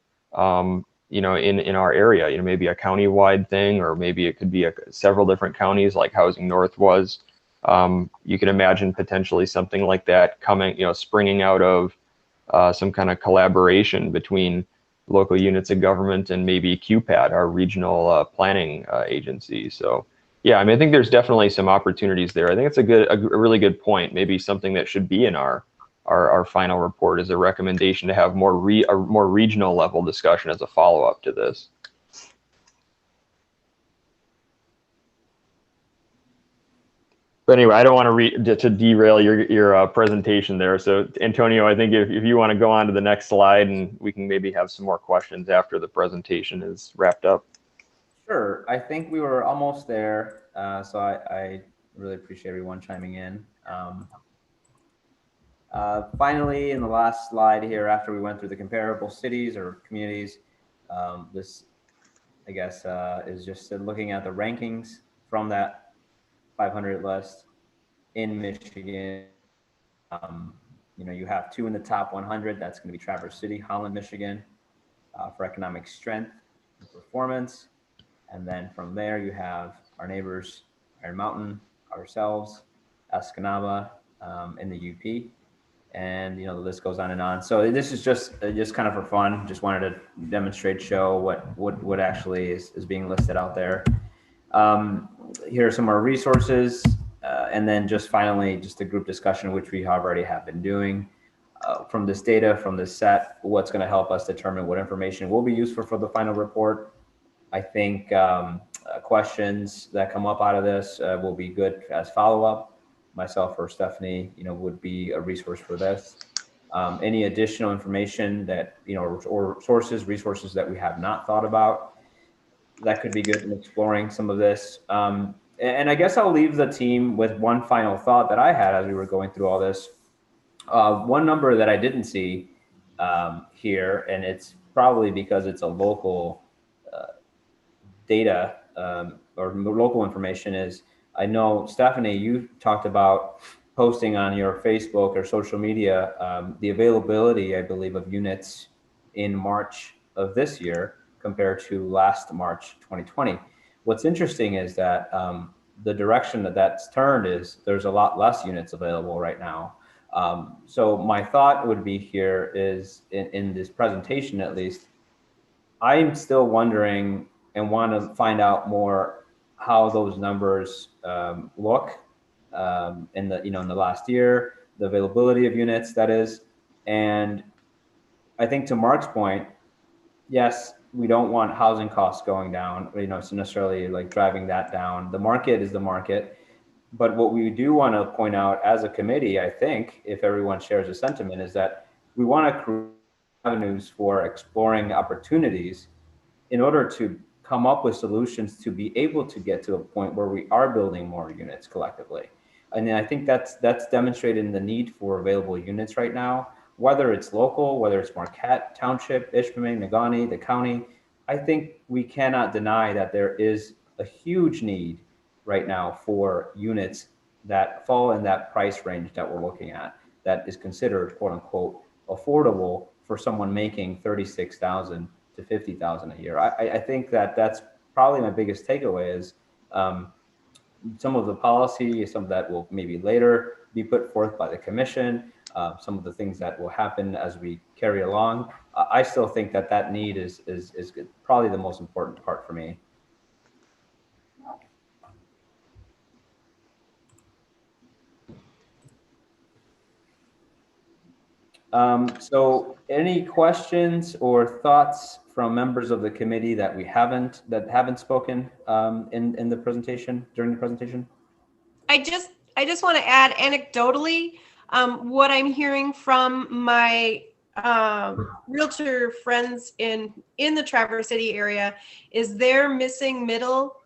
in our area, maybe a county-wide thing, or maybe it could be several different counties like Housing North was. You can imagine potentially something like that coming, springing out of some kind of collaboration between local units of government and maybe QPAD, our regional planning agency. So yeah, I think there's definitely some opportunities there. I think it's a really good point. Maybe something that should be in our final report is a recommendation to have a more regional level discussion as a follow-up to this. But anyway, I don't want to derail your presentation there. So Antonio, I think if you want to go on to the next slide, and we can maybe have some more questions after the presentation is wrapped up. Sure. I think we were almost there. So I really appreciate everyone chiming in. Finally, in the last slide here, after we went through the comparable cities or communities, this, I guess, is just looking at the rankings from that 500 list in Michigan. You have 2 in the top 100. That's going to be Traverse City, Holland, Michigan, for economic strength and performance. And then from there, you have our neighbors, Iron Mountain, ourselves, Escanaba, in the UP. And the list goes on and on. So this is just kind of for fun. Just wanted to demonstrate, show what actually is being listed out there. Here are some more resources, and then just finally just a group discussion, which we already have been doing. From this data, from this set, what's going to help us determine what information will be useful for the final report. I think questions that come up out of this will be good as follow-up. Myself or Stephanie, would be a resource for this. Any additional information that, or resources that we have not thought about, that could be good in exploring some of this. And I guess I'll leave the team with one final thought that I had as we were going through all this. One number that I didn't see here, and it's probably because it's a local data or local information, is I know, Stephanie, you talked about posting on your Facebook or social media the availability, I believe, of units in March of this year compared to last March 2020. What's interesting is that the direction that's turned is there's a lot less units available right now. So my thought would be here is, in this presentation at least, I'm still wondering and want to find out more how those numbers look in the last year, the availability of units, that is. And I think to Mark's point, yes, we don't want housing costs going down, so necessarily like driving that down. The market is the market. But what we do want to point out as a committee, I think, if everyone shares a sentiment, is that we want to create avenues for exploring opportunities in order to come up with solutions to be able to get to a point where we are building more units collectively. And I think that's demonstrated in the need for available units right now, whether it's local, whether it's Marquette, Township, Ishpeming, Negaunee, the county. I think we cannot deny that there is a huge need right now for units that fall in that price range that we're looking at, that is considered, quote unquote, affordable for someone making $36,000 to $50,000 a year. I think that's probably my biggest takeaway is some of the policy, some of that will maybe later be put forth by the commission, some of the things that will happen as we carry along. I still think that need is probably the most important part for me. So any questions or thoughts from members of the committee that haven't spoken in the presentation, during the presentation? I just want to add anecdotally, what I'm hearing from my realtor friends in the Traverse City area is their missing middle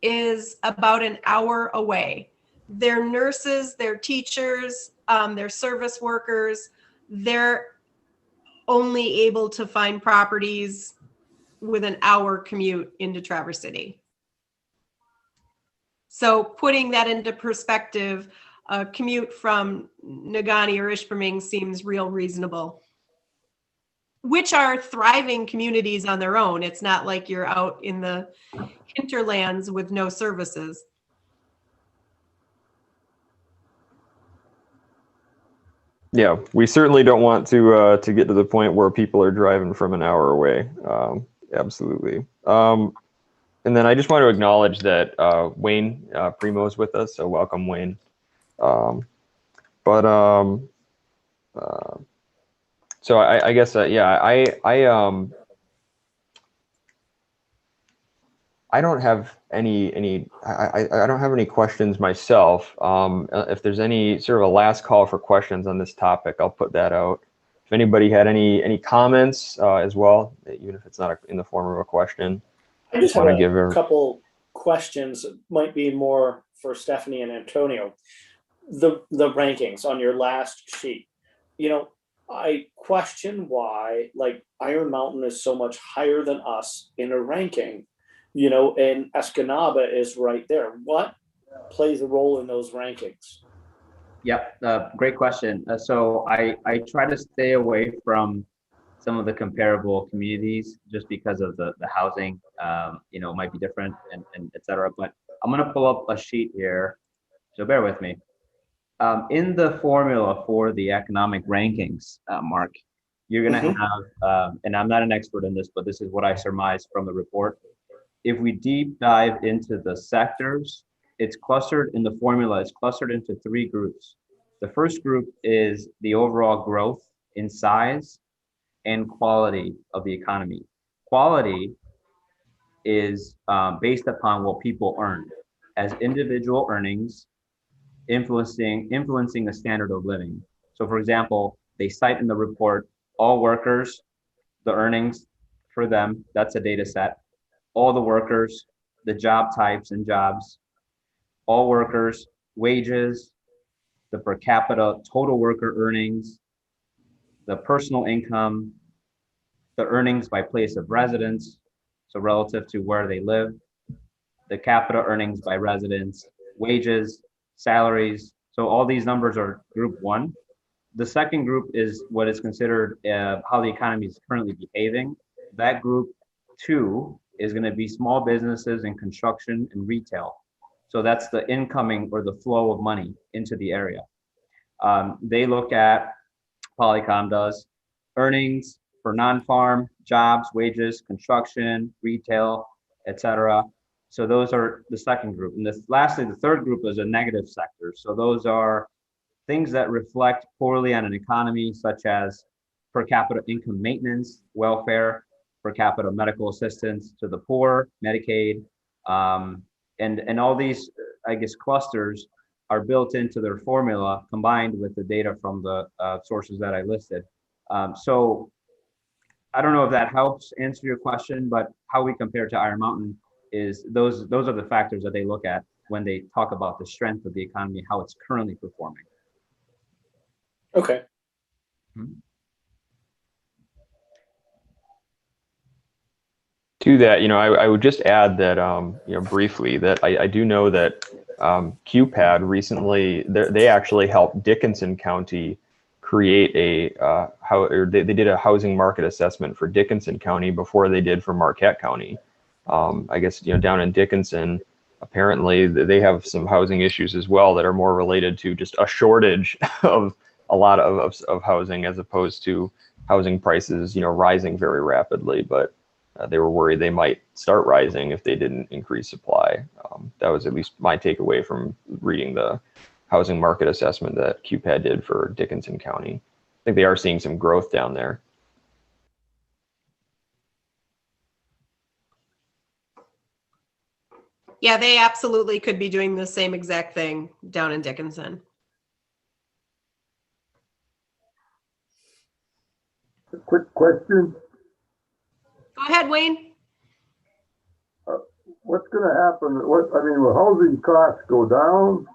is about an hour away. Their nurses, their teachers, their service workers, they're only able to find properties with an hour commute into Traverse City. So putting that into perspective, a commute from Negaunee or Ishpeming seems real reasonable, which are thriving communities on their own. It's not like you're out in the hinterlands with no services. Yeah, we certainly don't want to get to the point where people are driving from an hour away. Absolutely. And then I just want to acknowledge that Wayne Primo is with us, so welcome, Wayne. So I guess yeah, I don't have any I don't have any questions myself. If there's any sort of a last call for questions on this topic, I'll put that out. If anybody had any comments as well, even if it's not in the form of a question. I just have a couple questions. It might be more for Stephanie and Antonio. The rankings on your last sheet, you know, I question why like Iron Mountain is so much higher than us in a ranking, you know, and Escanaba is right there. What plays a role in those rankings? Yep, great question. So I try to stay away from some of the comparable communities just because of the housing, you know, might be different and et cetera. But I'm going to pull up a sheet here, so bear with me. In the formula for the economic rankings, Mark, you're going to have, and I'm not an expert in this, but this is what I surmised from the report. If we deep dive into the sectors, it's clustered in the formula, it's clustered into 3 groups. The first group is the overall growth in size and quality of the economy. Quality is based upon what people earn as individual earnings influencing a standard of living. So for example, they cite in the report, all workers, the earnings for them, that's a data set. All the workers, the job types and jobs, all workers, wages, the per capita total worker earnings, the personal income, the earnings by place of residence, so relative to where they live, the capita earnings by residence, wages, salaries. So all these numbers are group 1. The second group is what is considered how the economy is currently behaving. That group 2 is going to be small businesses and construction and retail. So that's the incoming or the flow of money into the area. They look at, Polycom does, earnings for non-farm, jobs, wages, construction, retail, etc. So those are the second group. And lastly, the third group is a negative sector. So those are things that reflect poorly on an economy, such as per capita income maintenance, welfare, per capita medical assistance to the poor, Medicaid, and all these, I guess, clusters are built into their formula combined with the data from the sources that I listed. So I don't know if that helps answer your question, but how we compare to Iron Mountain is those are the factors that they look at when they talk about the strength of the economy, how it's currently performing. Okay. To that, you know, I would just add that, you know, briefly that I do know that QPAD recently, they actually helped Dickinson County create they did a housing market assessment for Dickinson County before they did for Marquette County. I guess, you know, down in Dickinson, apparently they have some housing issues as well that are more related to just a shortage of a lot of housing as opposed to housing prices, you know, rising very rapidly. But they were worried they might start rising if they didn't increase supply. That was at least my takeaway from reading the housing market assessment that QPAD did for Dickinson County. think they are seeing some growth down there. Yeah, they absolutely could be doing the same exact thing down in Dickinson. Quick question. Go ahead, Wayne. What's going to happen? Will housing costs go down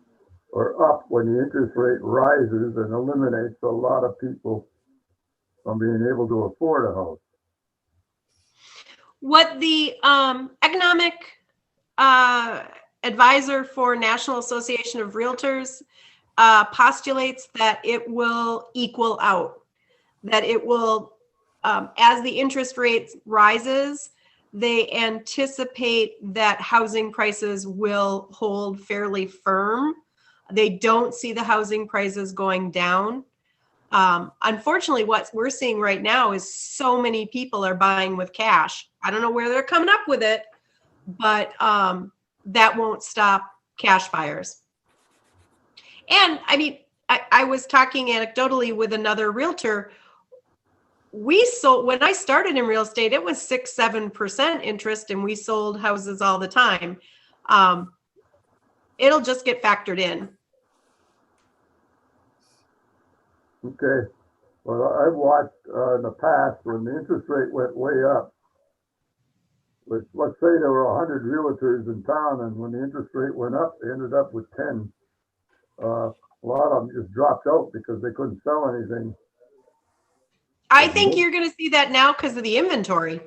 or up when the interest rate rises and eliminates a lot of people from being able to afford a house? What the economic advisor for National Association of Realtors postulates that it will equal out, that it will, as the interest rate rises, they anticipate that housing prices will hold fairly firm. They don't see the housing prices going down. Unfortunately, what we're seeing right now is so many people are buying with cash. I don't know where they're coming up with it, but that won't stop cash buyers. And I mean, I was talking anecdotally with another realtor. We sold, when I started in real estate, it was 6-7% interest, and we sold houses all the time. It'll just get factored in. Okay. Well, I've watched in the past when the interest rate went way up. Let's say there were 100 realtors in town, and when the interest rate went up, they ended up with 10. A lot of them just dropped out because they couldn't sell anything. I think you're going to see that now because of the inventory.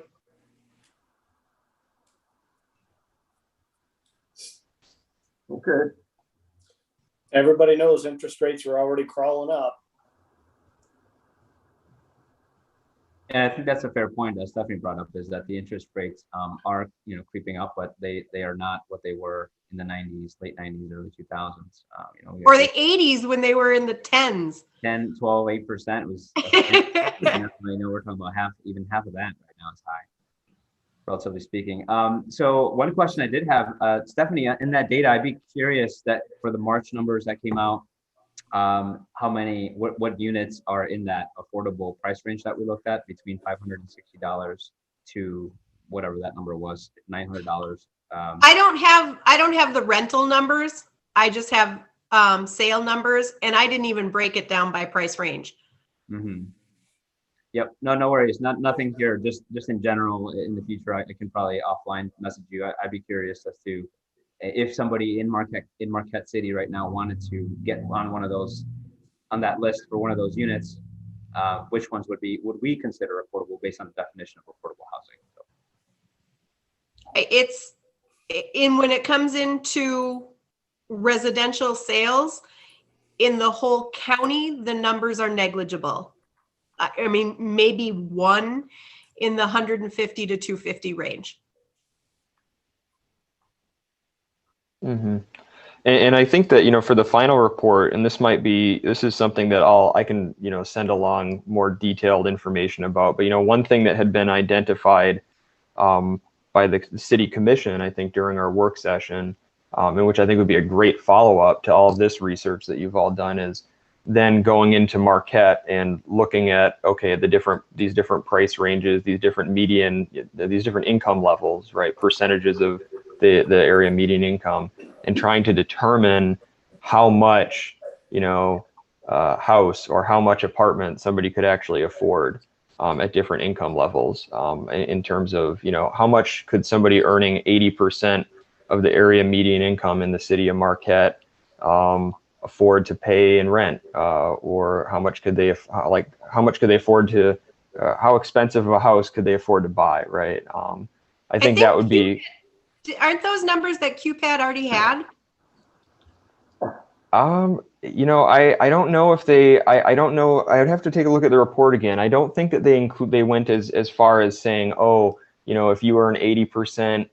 Okay. Everybody knows interest rates are already crawling up. And I think that's a fair point that Stephanie brought up, is that the interest rates are, creeping up, but they are not what they were in the 90s, late 90s, early 2000s. Or the 80s when they were in the 10s. 10, 12, 8% was, I know we're talking about even half of that right now is high, relatively speaking. So one question I did have, Stephanie, in that data, I'd be curious that for the March numbers that came out, what units are in that affordable price range that we looked at, between $560 to whatever that number was, $900. I don't have the rental numbers. I just have sale numbers, and I didn't even break it down by price range. Mm-hmm. Yep. No worries. Nothing here. Just in general. In the future, I can probably offline message you. I'd be curious as to if somebody in Marquette City right now wanted to get on one of those, on that list for one of those units, which ones would we consider affordable based on the definition of affordable housing? So. When it comes into residential sales in the whole county, the numbers are negligible. I mean, maybe one in the 150 to 250 range. Mm-hmm. And I think that, for the final report, and this is something that I can, send along more detailed information about, but, one thing that had been identified by the city commission, I think during our work session, and which I think would be a great follow-up to all of this research that you've all done, is then going into Marquette and looking at, okay, these different price ranges, these different income levels, right? Percentages of the area median income, and trying to determine how much, house or how much apartment somebody could actually afford at different income levels, in terms of, how much could somebody earning 80% of the area median income in the city of Marquette afford to pay in rent, or how much could they afford to, how expensive of a house could they afford to buy, right? I think that would be. Aren't those numbers that QPAD already had? I don't know if I don't know. I would have to take a look at the report again. I don't think that they went as far as saying, oh, if you earn 80%,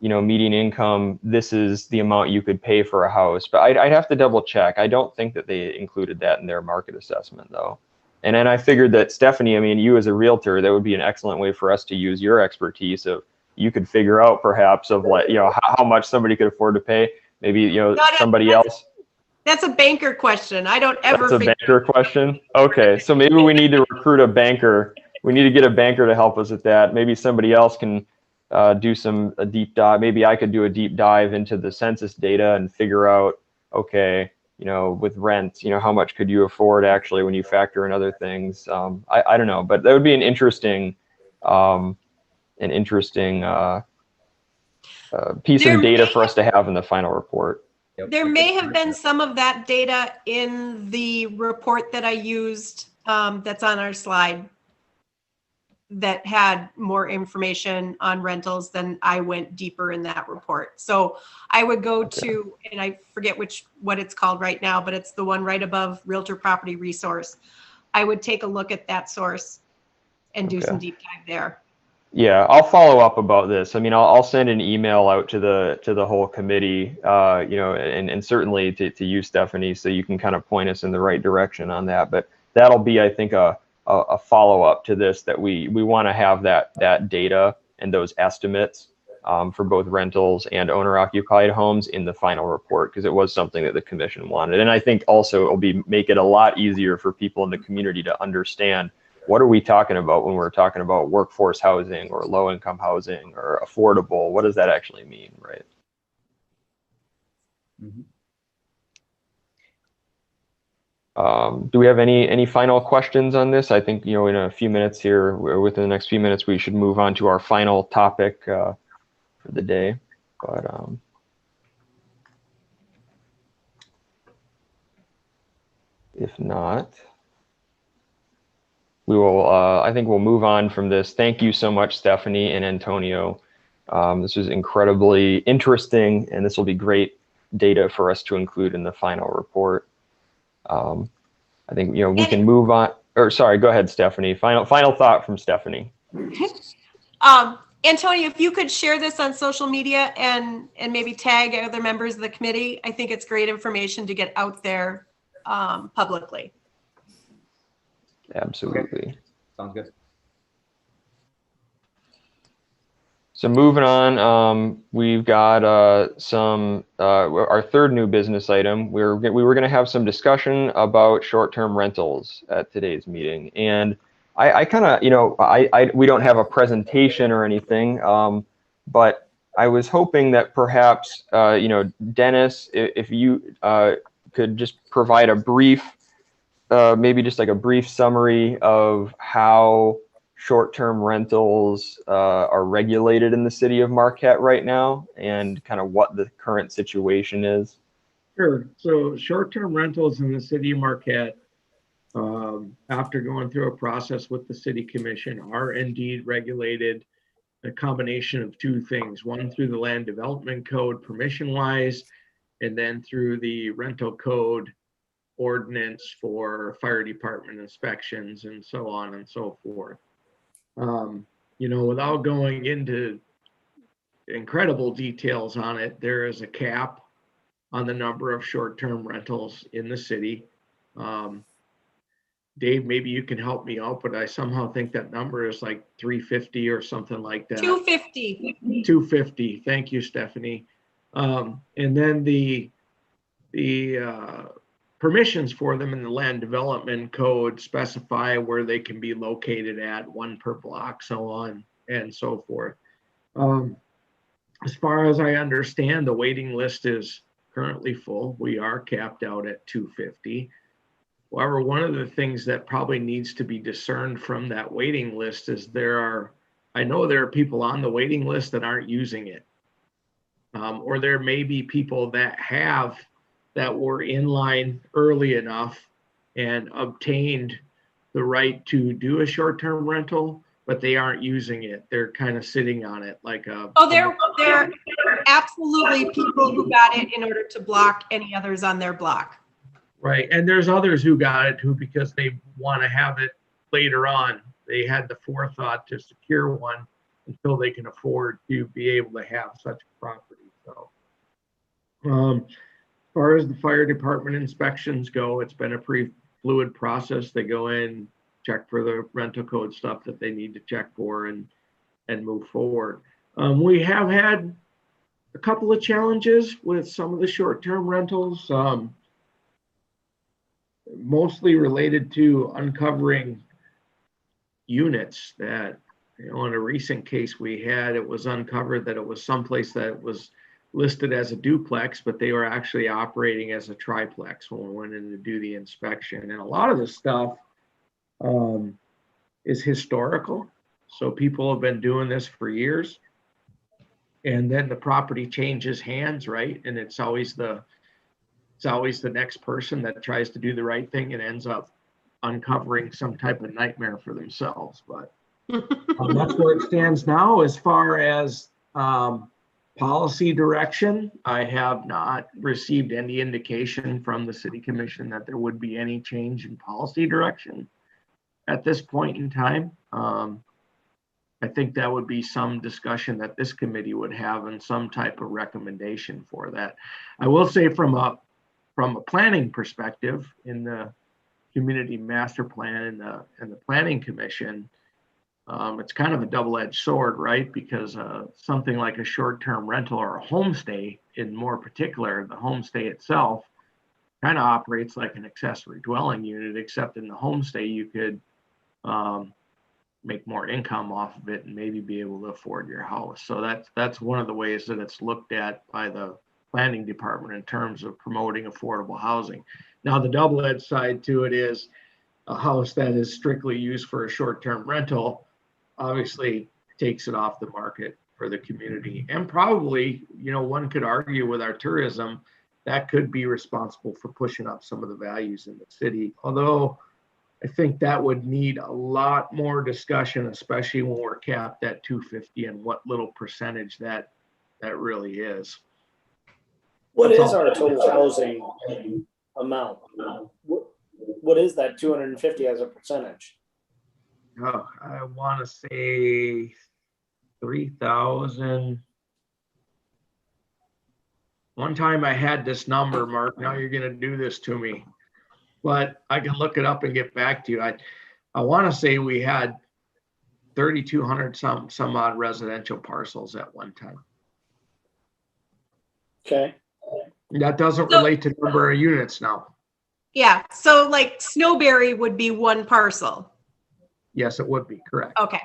median income, this is the amount you could pay for a house. But I'd have to double check. I don't think that they included that in their market assessment, though. And then I figured that, Stephanie, I mean, you as a realtor, that would be an excellent way for us to use your expertise of, you could figure out perhaps of how much somebody could afford to pay. Maybe, somebody else. That's a banker question. I don't ever. That's a banker question. Okay, so maybe we need to recruit a banker. We need to get a banker to help us with that. Maybe somebody else can do a deep dive. Maybe I could do a deep dive into the census data and figure out, okay, with rent, how much could you afford actually when you factor in other things? I don't know, but that would be an interesting piece of data for us to have in the final report. There may have been some of that data in the report that I used that's on our slide that had more information on rentals than I went deeper in that report. So I would go to, and I forget what it's called right now, but it's the one right above Realtor Property Resource. I would take a look at that source and do some deep dive there. Yeah, I'll follow up about this. I mean, I'll send an email out to the whole committee, and certainly to you, Stephanie, so you can kind of point us in the right direction on that. But that'll be, I think, a follow up to this, that we want to have that data and those estimates for both rentals and owner occupied homes in the final report, because it was something that the commission wanted. And I think also it'll make it a lot easier for people in the community to understand, what are we talking about when we're talking about workforce housing or low income housing or affordable? What does that actually mean, right? Do we have any final questions on this? I think, in a few minutes here, within the next few minutes, we should move on to our final topic for the day. But if not, we will, I think we'll move on from this. Thank you so much, Stephanie and Antonio. This was incredibly interesting, and this will be great data for us to include in the final report. I think, we can move on. Or sorry, go ahead, Stephanie. Final thought from Stephanie. Antonio, if you could share this on social media and maybe tag other members of the committee, I think it's great information to get out there publicly. Absolutely. Okay. Sounds good. So moving on, we've got our third new business item. We were going to have some discussion about short-term rentals at today's meeting, and I kind of, we don't have a presentation or anything, but I was hoping that perhaps, Dennis, if you could just provide a brief, maybe just like a brief summary of how short-term rentals are regulated in the city of Marquette right now, and kind of what the current situation is. Sure. So short-term rentals in the city of Marquette, after going through a process with the city commission, are indeed regulated, a combination of two things. One, through the land development code permission-wise, and then through the rental code ordinance for fire department inspections and so on and so forth. Without going into incredible details on it, there is a cap on the number of short-term rentals in the city. Dave, maybe you can help me out, but I somehow think that number is like 350 or something like that. 250. 250. Thank you, Stephanie. And then the permissions for them in the land development code specify where they can be located at, one per block, so on and so forth. As far as I understand, the waiting list is currently full. We are capped out at 250. However, one of the things that probably needs to be discerned from that waiting list is I know there are people on the waiting list that aren't using it. Or there may be people that were in line early enough and obtained the right to do a short-term rental, but they aren't using it. They're kind of sitting on it like a... Oh, there are absolutely people who got it in order to block any others on their block. Right, and there's others who got it because they want to have it later on. They had the forethought to secure one until they can afford to be able to have such a property. So, as far as the fire department inspections go, it's been a pretty fluid process. They go in, check for the rental code stuff that they need to check for, and move forward. We have had a couple of challenges with some of the short-term rentals. mostly related to uncovering units that, in a recent case we had, it was uncovered that it was someplace that was listed as a duplex, but they were actually operating as a triplex when we went in to do the inspection. And a lot of this stuff is historical. So people have been doing this for years. And then the property changes hands, right? And it's always the next person that tries to do the right thing and ends up uncovering some type of nightmare for themselves. But that's where it stands now. As far as policy direction, I have not received any indication from the city commission that there would be any change in policy direction at this point in time. I think that would be some discussion that this committee would have and some type of recommendation for that. I will say from a planning perspective, in the community master plan and the planning commission, it's kind of a double-edged sword, right? Because something like a short-term rental or a homestay, in more particular, the homestay itself kind of operates like an accessory dwelling unit, except in the homestay you could make more income off of it and maybe be able to afford your house. So that's one of the ways that it's looked at by the planning department in terms of promoting affordable housing. Now, the double-edged side to it is a house that is strictly used for a short-term rental obviously takes it off the market for the community. And probably, one could argue with our tourism, that could be responsible for pushing up some of the values in the city. Although I think that would need a lot more discussion, especially when we're capped at 250 and what little percentage that really is. What is our total housing amount? What is that 250 as a percentage? Oh, I want to say 3,000. One time I had this number, Mark. Now you're going to do this to me, but I can look it up and get back to you. I want to say we had 3,200 some odd residential parcels at one time. Okay. That doesn't relate to number of units now. Yeah. So like Snowberry would be one parcel. Yes, it would be, correct. Okay.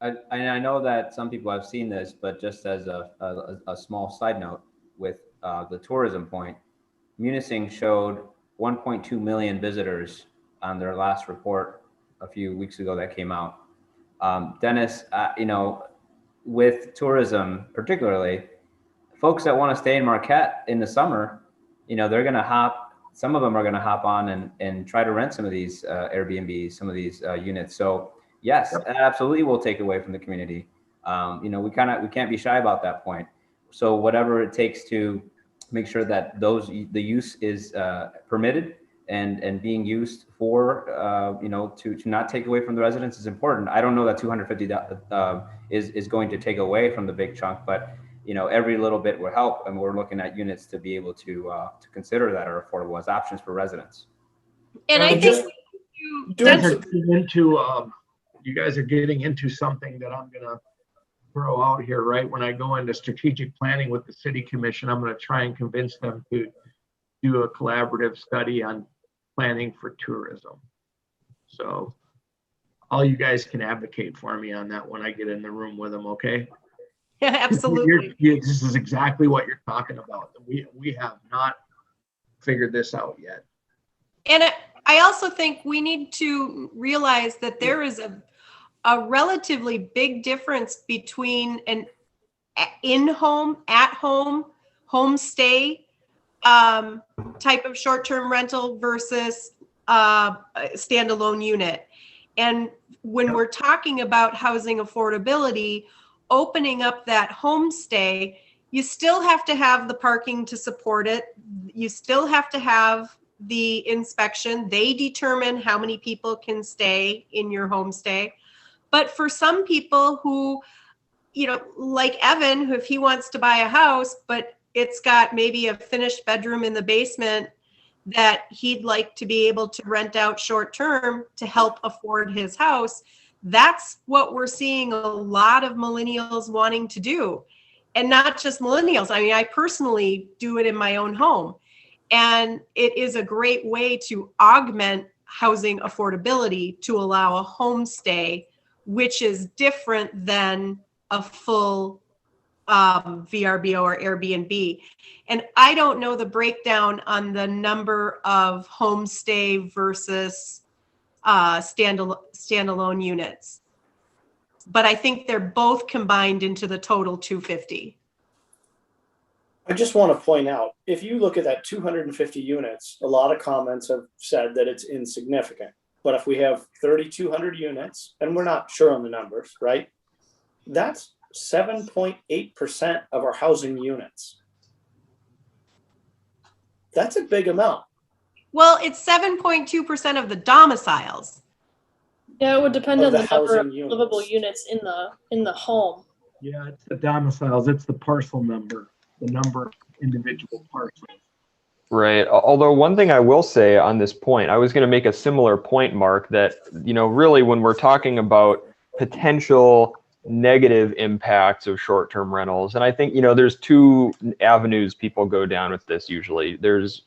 I know that some people have seen this, but just as a small side note with the tourism point, Munising showed 1.2 million visitors on their last report a few weeks ago that came out. Dennis, with tourism particularly, folks that want to stay in Marquette in the summer, they're going to some of them are going to hop on and try to rent some of these Airbnbs, some of these units. So yes, yep, absolutely will take away from the community. We can't be shy about that point. So whatever it takes to make sure that the use is permitted and being used for, to not take away from the residents is important. I don't know that 250 is going to take away from the big chunk, but every little bit will help, and we're looking at units to be able to consider that are affordable as options for residents. And I think you guys are getting into something that I'm going to throw out here, right? When I go into strategic planning with the city commission, I'm going to try and convince them to do a collaborative study on planning for tourism. So all you guys can advocate for me on that when I get in the room with them, okay? Yeah, absolutely. This is exactly what you're talking about. We have not figured this out yet. And I also think we need to realize that there is a relatively big difference between an in-home, at-home, homestay type of short-term rental versus a standalone unit. And when we're talking about housing affordability, opening up that homestay, you still have to have the parking to support it. You still have to have the inspection. They determine how many people can stay in your homestay. But for some people who, like Evan, who if he wants to buy a house, but it's got maybe a finished bedroom in the basement that he'd like to be able to rent out short term to help afford his house, that's what we're seeing a lot of millennials wanting to do. And not just millennials. I mean, I personally do it in my own home. And it is a great way to augment housing affordability to allow a homestay, which is different than a full VRBO or Airbnb. And I don't know the breakdown on the number of homestay versus standalone units, but I think they're both combined into the total 250. I just want to point out, if you look at that 250 units, a lot of comments have said that it's insignificant. But if we have 3,200 units, and we're not sure on the numbers, right? That's 7.8% of our housing units. That's a big amount. Well, it's 7.2% of the domiciles. Yeah, it would depend Of on the the number of housing units. livable units in the home. Yeah, it's the domiciles, it's the parcel number, the number of individual parcels. Right. Although one thing I will say on this point, I was going to make a similar point, Mark, that, really when we're talking about potential negative impacts of short-term rentals, and I think, there's two avenues people go down with this usually. There's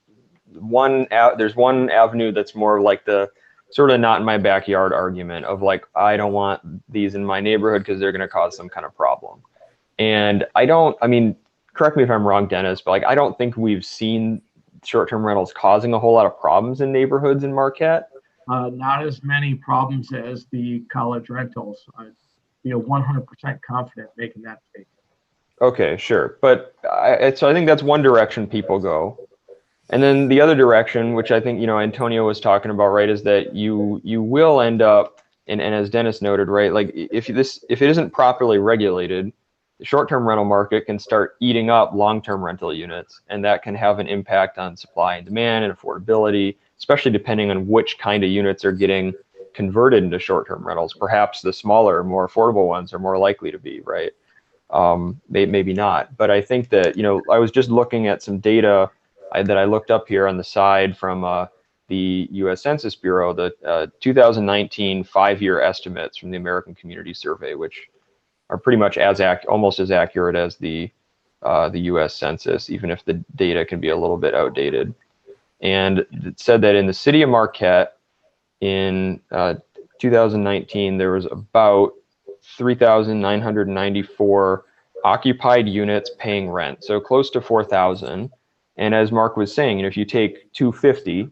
one avenue that's more like the sort of not in my backyard argument of like, I don't want these in my neighborhood because they're going to cause some kind of problem. And correct me if I'm wrong, Dennis, but like, I don't think we've seen short-term rentals causing a whole lot of problems in neighborhoods in Marquette. Not as many problems as the college rentals. I feel 100% confident making that statement. Okay, sure. But so I think that's one direction people go. And then the other direction, which I think, Antonio was talking about, right, is that you will end up, and as Dennis noted, right, like if it isn't properly regulated, the short-term rental market can start eating up long-term rental units, and that can have an impact on supply and demand and affordability, especially depending on which kind of units are getting converted into short-term rentals. Perhaps the smaller, more affordable ones are more likely to be, right? Maybe not. But I think that, I was just looking at some data that I looked up here on the side from the U.S. Census Bureau, the 2019 5-year estimates from the American Community Survey, which are pretty much almost as accurate as the U.S. Census, even if the data can be a little bit outdated. And it said that in the city of Marquette in 2019, there was about 3,994 occupied units paying rent, so close to 4,000. And as Mark was saying, if you take 250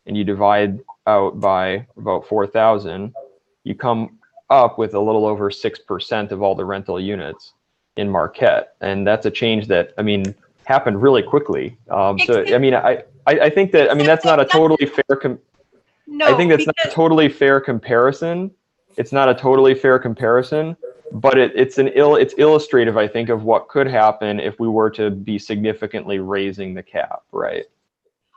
and you divide out by about 4,000, you come up with a little over 6% of all the rental units in Marquette. And that's a change that, happened really quickly. I think that, that's not a totally fair, I think that's not a totally fair comparison. It's not a totally fair comparison, but it's illustrative, I think, of what could happen if we were to be significantly raising the cap, right?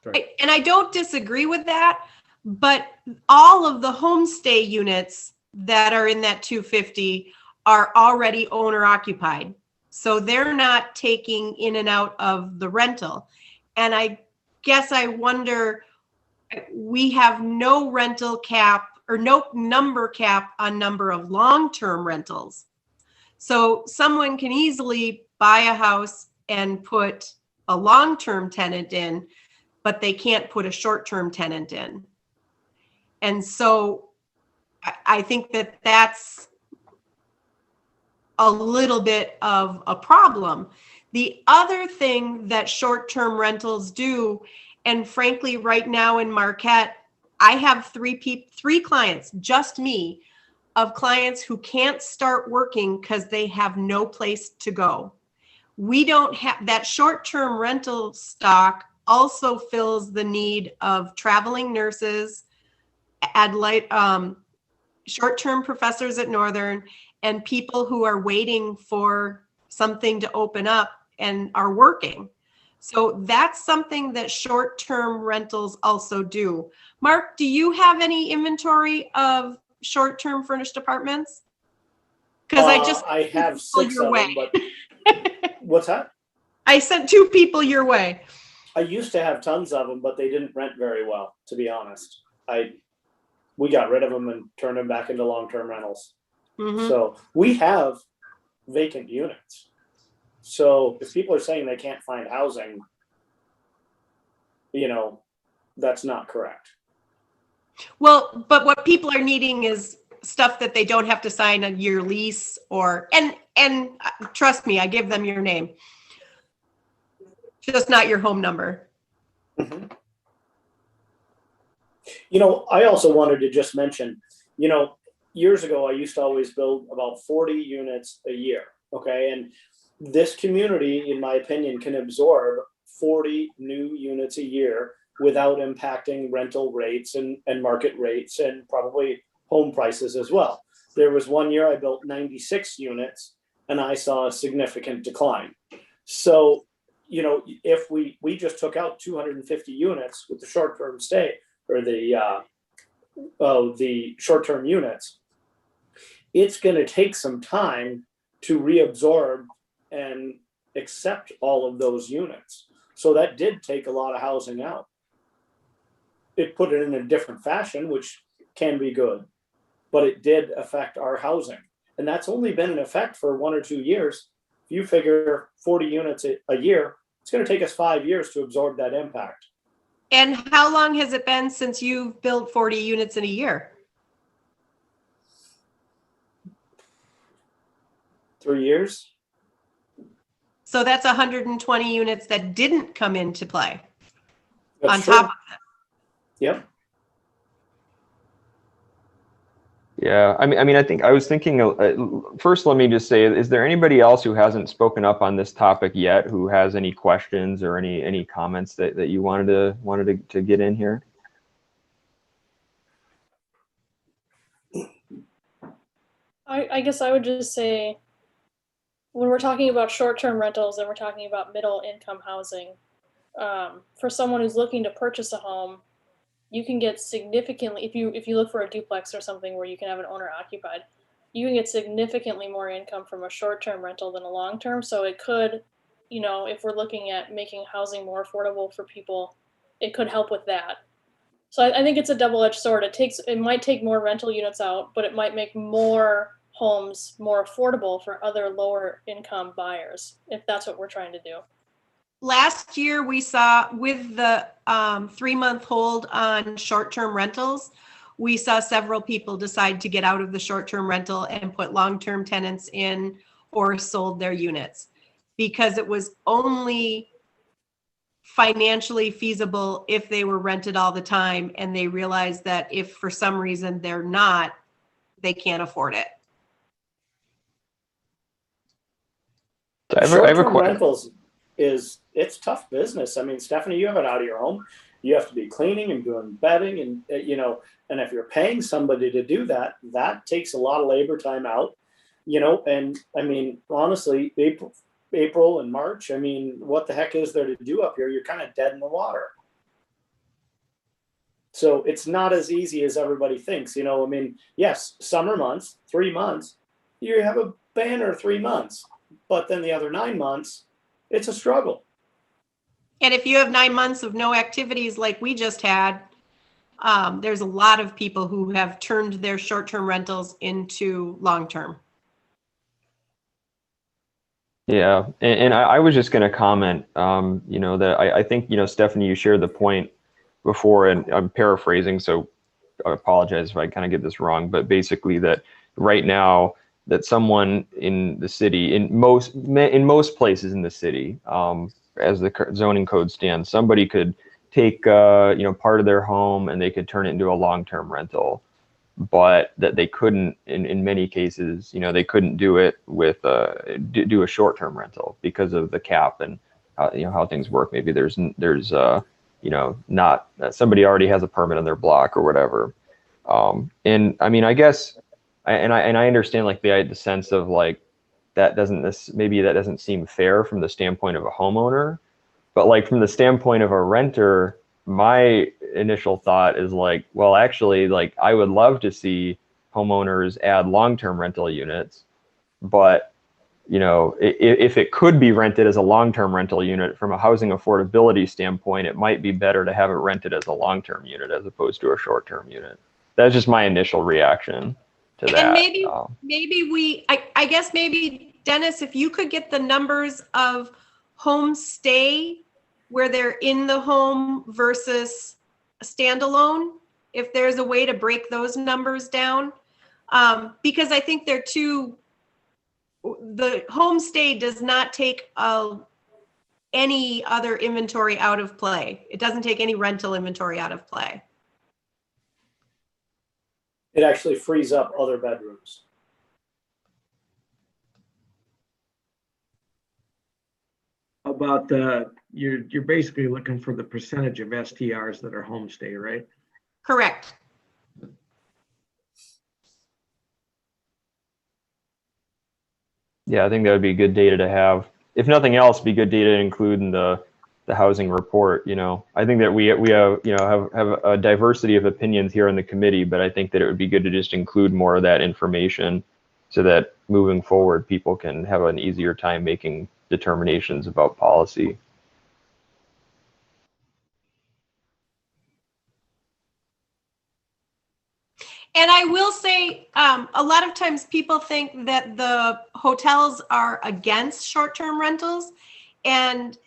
And I don't disagree with that, but all of the homestay units that are in that 250 are already owner occupied. So they're not taking in and out of the rental. And I guess I wonder, we have no rental cap or no number cap on number of long-term rentals. So someone can easily buy a house and put a long-term tenant in, but they can't put a short-term tenant in. And so I think that that's a little bit of a problem. The other thing that short-term rentals do, and frankly, right now in Marquette, I have three clients, just me, of clients who can't start working because they have no place to go. We don't have that short-term rental stock also fills the need of traveling nurses, short-term professors at Northern, and people who are waiting for something to open up and are working. So that's something that short-term rentals also do. Mark, do you have any inventory of short-term furnished apartments? Because I have 6 of them, but what's that? I sent 2 people your way. I used to have tons of them, but they didn't rent very well, to be honest. We got rid of them and turned them back into long-term rentals. Mm-hmm. So we have vacant units. So if people are saying they can't find housing, that's not correct. Well, but what people are needing is stuff that they don't have to sign a year lease and trust me, I give them your name. Just not your home number. Mm-hmm. I also wanted to just mention, years ago, I used to always build about 40 units a year. Okay. And this community, in my opinion, can absorb 40 new units a year without impacting rental rates and market rates and probably home prices as well. There was one year I built 96 units and I saw a significant decline. So, if we just took out 250 units with the short-term stay or the short-term units, it's going to take some time to reabsorb and accept all of those units. So that did take a lot of housing out. It put it in a different fashion, which can be good, but it did affect our housing. And that's only been in effect for 1 or 2 years. If you figure 40 units a year, it's going to take us 5 years to absorb that impact. And how long has it been since you've built 40 units in a year? 3 years. So that's 120 units that didn't come into play. That's on true. top of that. Yep. Yeah, I think I was thinking, first, let me just say, is there anybody else who hasn't spoken up on this topic yet, who has any questions or any comments that you wanted to get in here? I guess I would just say, when we're talking about short-term rentals and we're talking about middle income housing, for someone who's looking to purchase a home, you can get significantly, if you look for a duplex or something where you can have an owner occupied, you can get significantly more income from a short-term rental than a long-term. So it could, if we're looking at making housing more affordable for people, it could help with that. So I think it's a double-edged sword. It might take more rental units out, but it might make more homes more affordable for other lower income buyers, if that's what we're trying to do. Last year, we saw with the 3-month hold on short-term rentals, we saw several people decide to get out of the short-term rental and put long-term tenants in or sold their units because it was only financially feasible if they were rented all the time, and they realized that if for some reason they're not, they can't afford it. Short-term rentals it's tough business. I mean, Stephanie, you have it out of your home. You have to be cleaning and doing bedding, and and if you're paying somebody to do that, that takes a lot of labor time out. And I mean, honestly, April and March, I mean, what the heck is there to do up here? You're kind of dead in the water. So it's not as easy as everybody thinks. I mean, yes, summer months, 3 months, you have a banner 3 months, but then the other 9 months, it's a struggle. And if you have 9 months of no activities like we just had, there's a lot of people who have turned their short-term rentals into long-term. Yeah, and I was just going to comment, that I think, Stephanie, you shared the point before, and I'm paraphrasing, so I apologize if I kind of get this wrong, but basically that right now that someone in the city, in most places in the city, as the zoning code stands, somebody could take part of their home and they could turn it into a long-term rental, but that they couldn't in many cases, they couldn't do it with do a short-term rental because of the cap and how things work. Maybe there's not somebody already has a permit on their block or whatever. And I mean, I guess, and I understand like the sense of like that doesn't seem fair from the standpoint of a homeowner, but like from the standpoint of a renter, my initial thought is like, well, actually, like I would love to see homeowners add long-term rental units, but if it could be rented as a long-term rental unit from a housing affordability standpoint, it might be better to have it rented as a long-term unit as opposed to a short-term unit. That's just my initial reaction to that. And I guess maybe Dennis, if you could get the numbers of homestay where they're in the home versus standalone, if there's a way to break those numbers down. Because I think they're too, the homestay does not take any other inventory out of play. It doesn't take any rental inventory out of play. It actually frees up other bedrooms. How about you're basically looking for the percentage of STRs that are homestay, right? Correct. Yeah, I think that would be good data to have. If nothing else, be good data to include in the housing report. You know, I think that we have, you know, have a diversity of opinions here on the committee, but I think that it would be good to just include more of that information so that moving forward, people can have an easier time making determinations about policy. And I will say, a lot of times people think that the hotels are against short-term rentals, and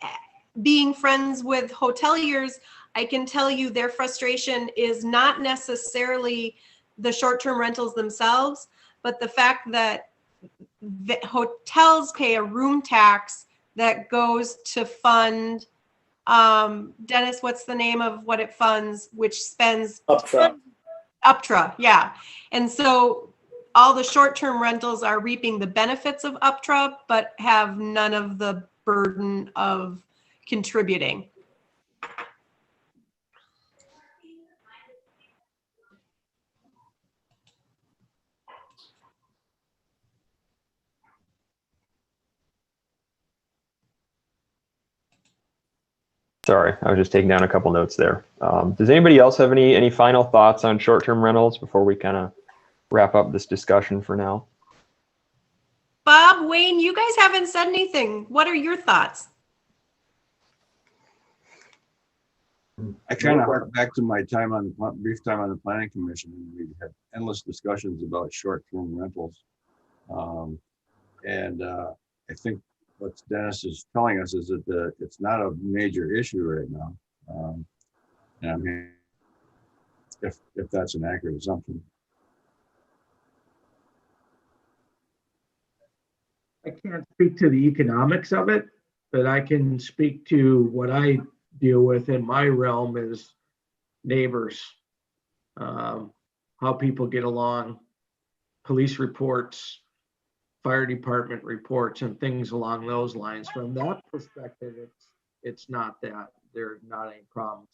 being friends with hoteliers, I can tell you their frustration is not necessarily the short-term rentals themselves, but the fact that the hotels pay a room tax that goes to fund, Dennis, what's the name of what it funds, which spends UPTRA, yeah. And so all the short-term rentals are reaping the benefits of UPTRA, but have none of the burden of contributing. Sorry, I was just taking down a couple notes there. Does anybody else have any final thoughts on short-term rentals before we kind of wrap up this discussion for now? Bob, Wayne, you guys haven't said anything. What are your thoughts? I kind of hark back to my time on brief time on the planning commission. We had endless discussions about short-term rentals. I think what Dennis is telling us is that it's not a major issue right now. And I mean, if that's an accurate assumption. I can't speak to the economics of it, but I can speak to what I deal with in my realm is neighbors, how people get along, police reports, fire department reports, and things along those lines. From that perspective, it's not that there's not any problems.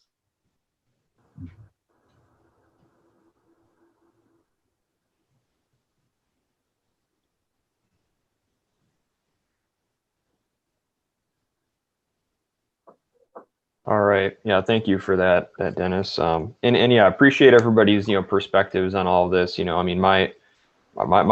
All right. Yeah, thank you for that, Dennis. And yeah, appreciate everybody's, you know, perspectives on all of this. You know, I mean, my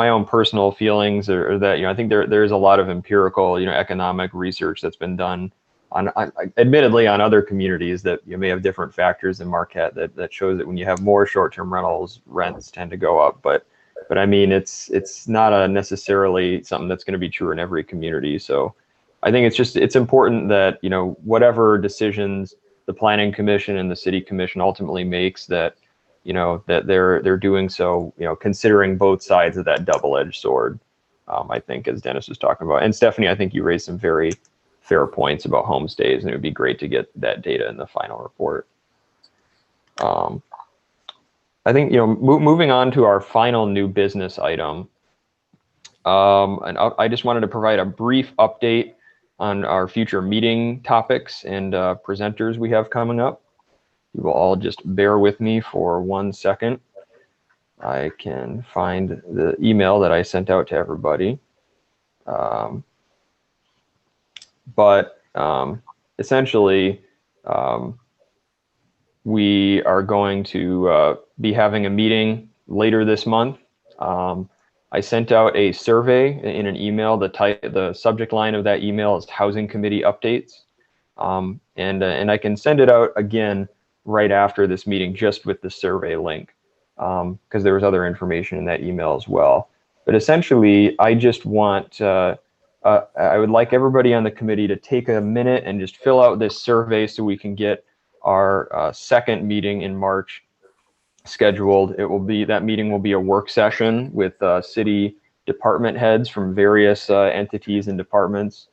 own personal feelings are that, you know, I think there's a lot of empirical, you know, economic research that's been done on admittedly on other communities that you may have different factors in Marquette that shows that when you have more short-term rentals, rents tend to go up. But I mean, it's not necessarily something that's going to be true in every community. So I think it's important that, you know, whatever decisions the planning commission and the city commission ultimately makes, that, you know, that they're doing so, you know, considering both sides of that double-edged sword. I think, as Dennis was talking about, and Stephanie, I think you raised some very fair points about homestays, and it would be great to get that data in the final report. I think, you know, moving on to our final new business item, and I just wanted to provide a brief update on our future meeting topics and presenters we have coming up. You will all just bear with me for 1 second. I can find the email that I sent out to everybody. Essentially, we are going to be having a meeting later this month. I sent out a survey in an email. The subject line of that email is Housing Committee Updates. And I can send it out again right after this meeting, just with the survey link, because there was other information in that email as well. But essentially, I just want I would like everybody on the committee to take a minute and just fill out this survey so we can get our second meeting in March scheduled. That meeting will be a work session with city department heads from various entities and departments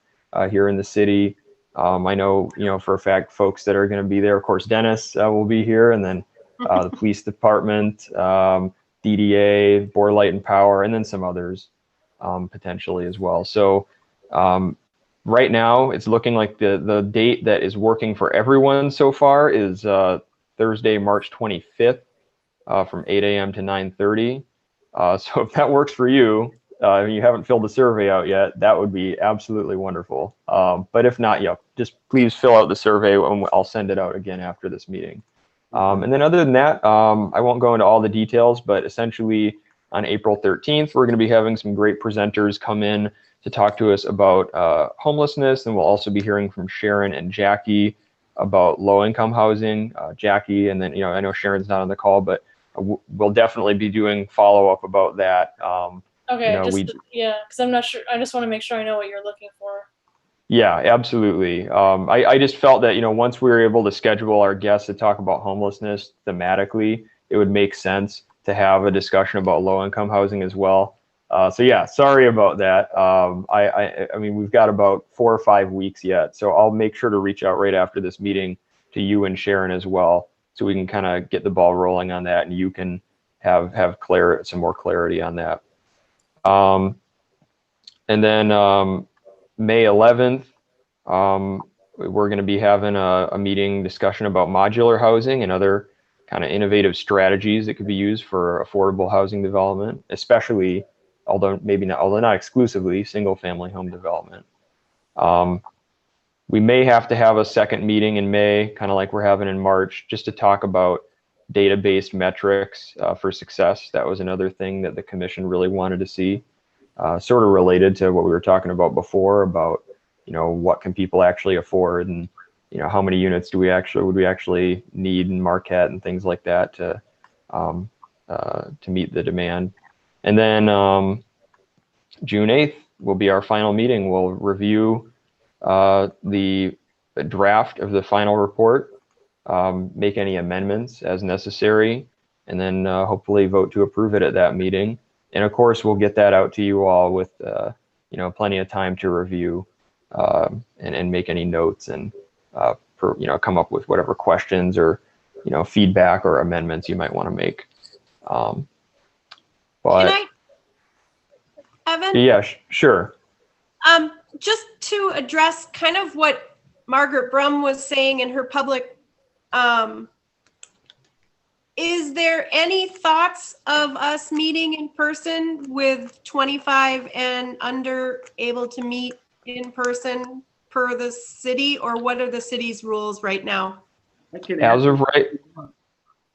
here in the city. I know, for a fact, folks that are going to be there. Of course, Dennis will be here, and then the police department, DDA, Board Light and Power, and then some others potentially as well. So right now, it's looking like the date that is working for everyone so far is Thursday, March 25th from 8 a.m. to 9:30. So if that works for you, and you haven't filled the survey out yet, that would be absolutely wonderful. But if not, just please fill out the survey and I'll send it out again after this meeting. And then other than that, I won't go into all the details, but essentially on April 13th, we're going to be having some great presenters come in to talk to us about homelessness. And we'll also be hearing from Sharon and Jackie about low-income housing. Jackie, and then, I know Sharon's not on the call, but we'll definitely be doing follow-up about that. Okay, because I'm not sure. I just want to make sure I know what you're looking for. Yeah, absolutely. I just felt that, once we were able to schedule our guests to talk about homelessness thematically, it would make sense to have a discussion about low-income housing as well. So yeah, sorry about that. I mean, we've got about 4 or 5 weeks yet, so I'll make sure to reach out right after this meeting to you and Sharon as well, so we can kind of get the ball rolling on that, and you can have some more clarity on that. And then May 11th, we're going to be having a meeting discussion about modular housing and other kind of innovative strategies that could be used for affordable housing development, especially, although not exclusively, single family home development. We may have to have a second meeting in May, kind of like we're having in March, just to talk about data-based metrics for success. That was another thing that the commission really wanted to see, sort of related to what we were talking about before about, what can people actually afford, and, how many units would we actually need in Marquette and things like that to meet the demand. And then June 8th will be our final meeting. We'll review the draft of the final report, make any amendments as necessary, and then hopefully vote to approve it at that meeting. And of course, we'll get that out to you all with plenty of time to review and make any notes and come up with whatever questions or feedback or amendments you might want to make. But Can I, Evan? Yeah, sure. Just to address kind of what Margaret Brum was saying in her public, is there any thoughts of us meeting in person with 25 and under able to meet in person per the city, or what are the city's rules right now? As of right,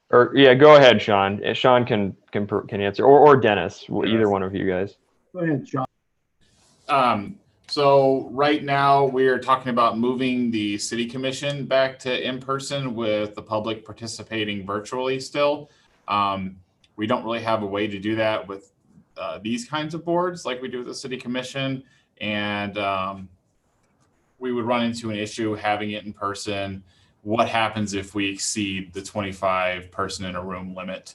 or yeah, go ahead, Sean. Sean can answer, or Dennis, either one of you guys. Go ahead, Sean. So right now we're talking about moving the city commission back to in person with the public participating virtually still. We don't really have a way to do that with these kinds of boards like we do with the city commission. And we would run into an issue having it in person. What happens if we exceed the 25 person in a room limit?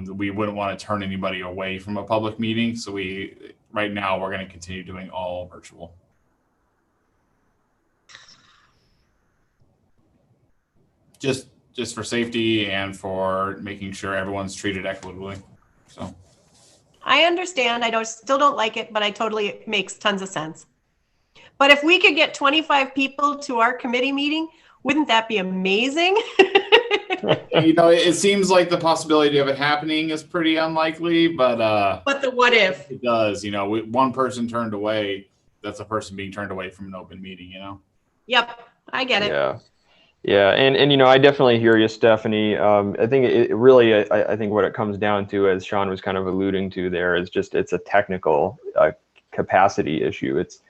We wouldn't want to turn anybody away from a public meeting. So right now we're going to continue doing all virtual. Just for safety and for making sure everyone's treated equitably. So I understand. I still don't like it, but it makes tons of sense. But if we could get 25 people to our committee meeting, wouldn't that be amazing? It seems like the possibility of it happening is pretty unlikely, but the what if it does, one person turned away, that's a person being turned away from an open meeting, Yep, I get it. Yeah, and I definitely hear you, Stephanie. I think it really, I think what it comes down to, as Sean was kind of alluding to there, is just it's a technical capacity issue. It's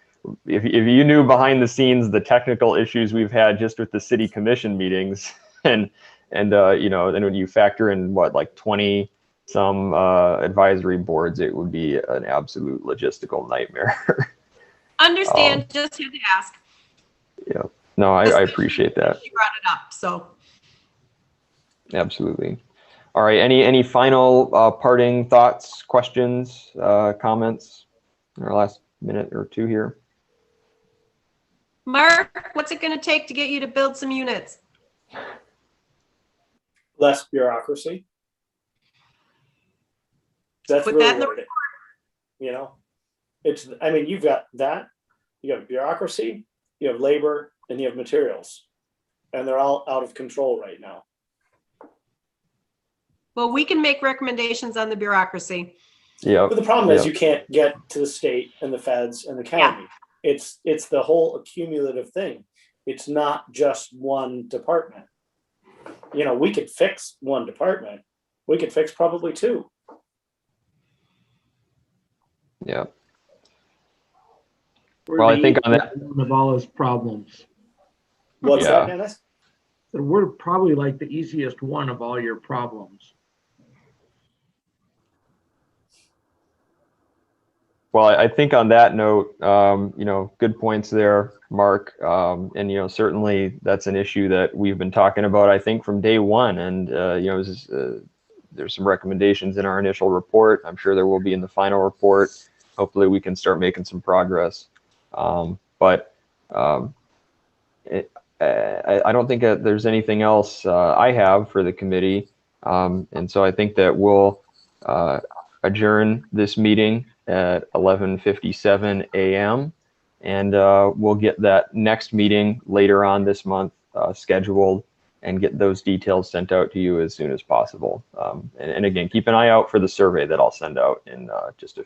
if you knew behind the scenes the technical issues we've had just with the city commission meetings, and then when you factor in like 20 some advisory boards, it would be an absolute logistical nightmare. Understand, just had to ask. Yeah, no, I appreciate that. She brought it up, so. Absolutely. All right, any final parting thoughts, questions, comments in our last minute or two here? Mark, what's it gonna take to get you to build some units? Less bureaucracy. That's Put really that in the what it is. You know, it's, I mean, you've got that, you have bureaucracy, you have labor, and you have materials. And they're all out of control right now. Well, we can make recommendations on the bureaucracy. Yeah. But the problem is you can't get to the state and the feds and the county. It's the whole accumulative thing. It's not just one department. You know, we could fix one department. We could fix probably two. Yeah. Well, I think on that, one of all his problems. What's Yeah. that, Dennis? So we're probably like the easiest one of all your problems. well, I think on that note, you know, good points there, Mark. And, you know, certainly that's an issue that we've been talking about, I think, from day one. And, you know, there's some recommendations in our initial report. I'm sure there will be in the final report. Hopefully we can start making some progress. I don't think that there's anything else I have for the committee. And so I think that we'll adjourn this meeting at 11:57 a.m. And we'll get that next meeting later on this month scheduled and get those details sent out to you as soon as possible. And again, keep an eye out for the survey that I'll send out in just a few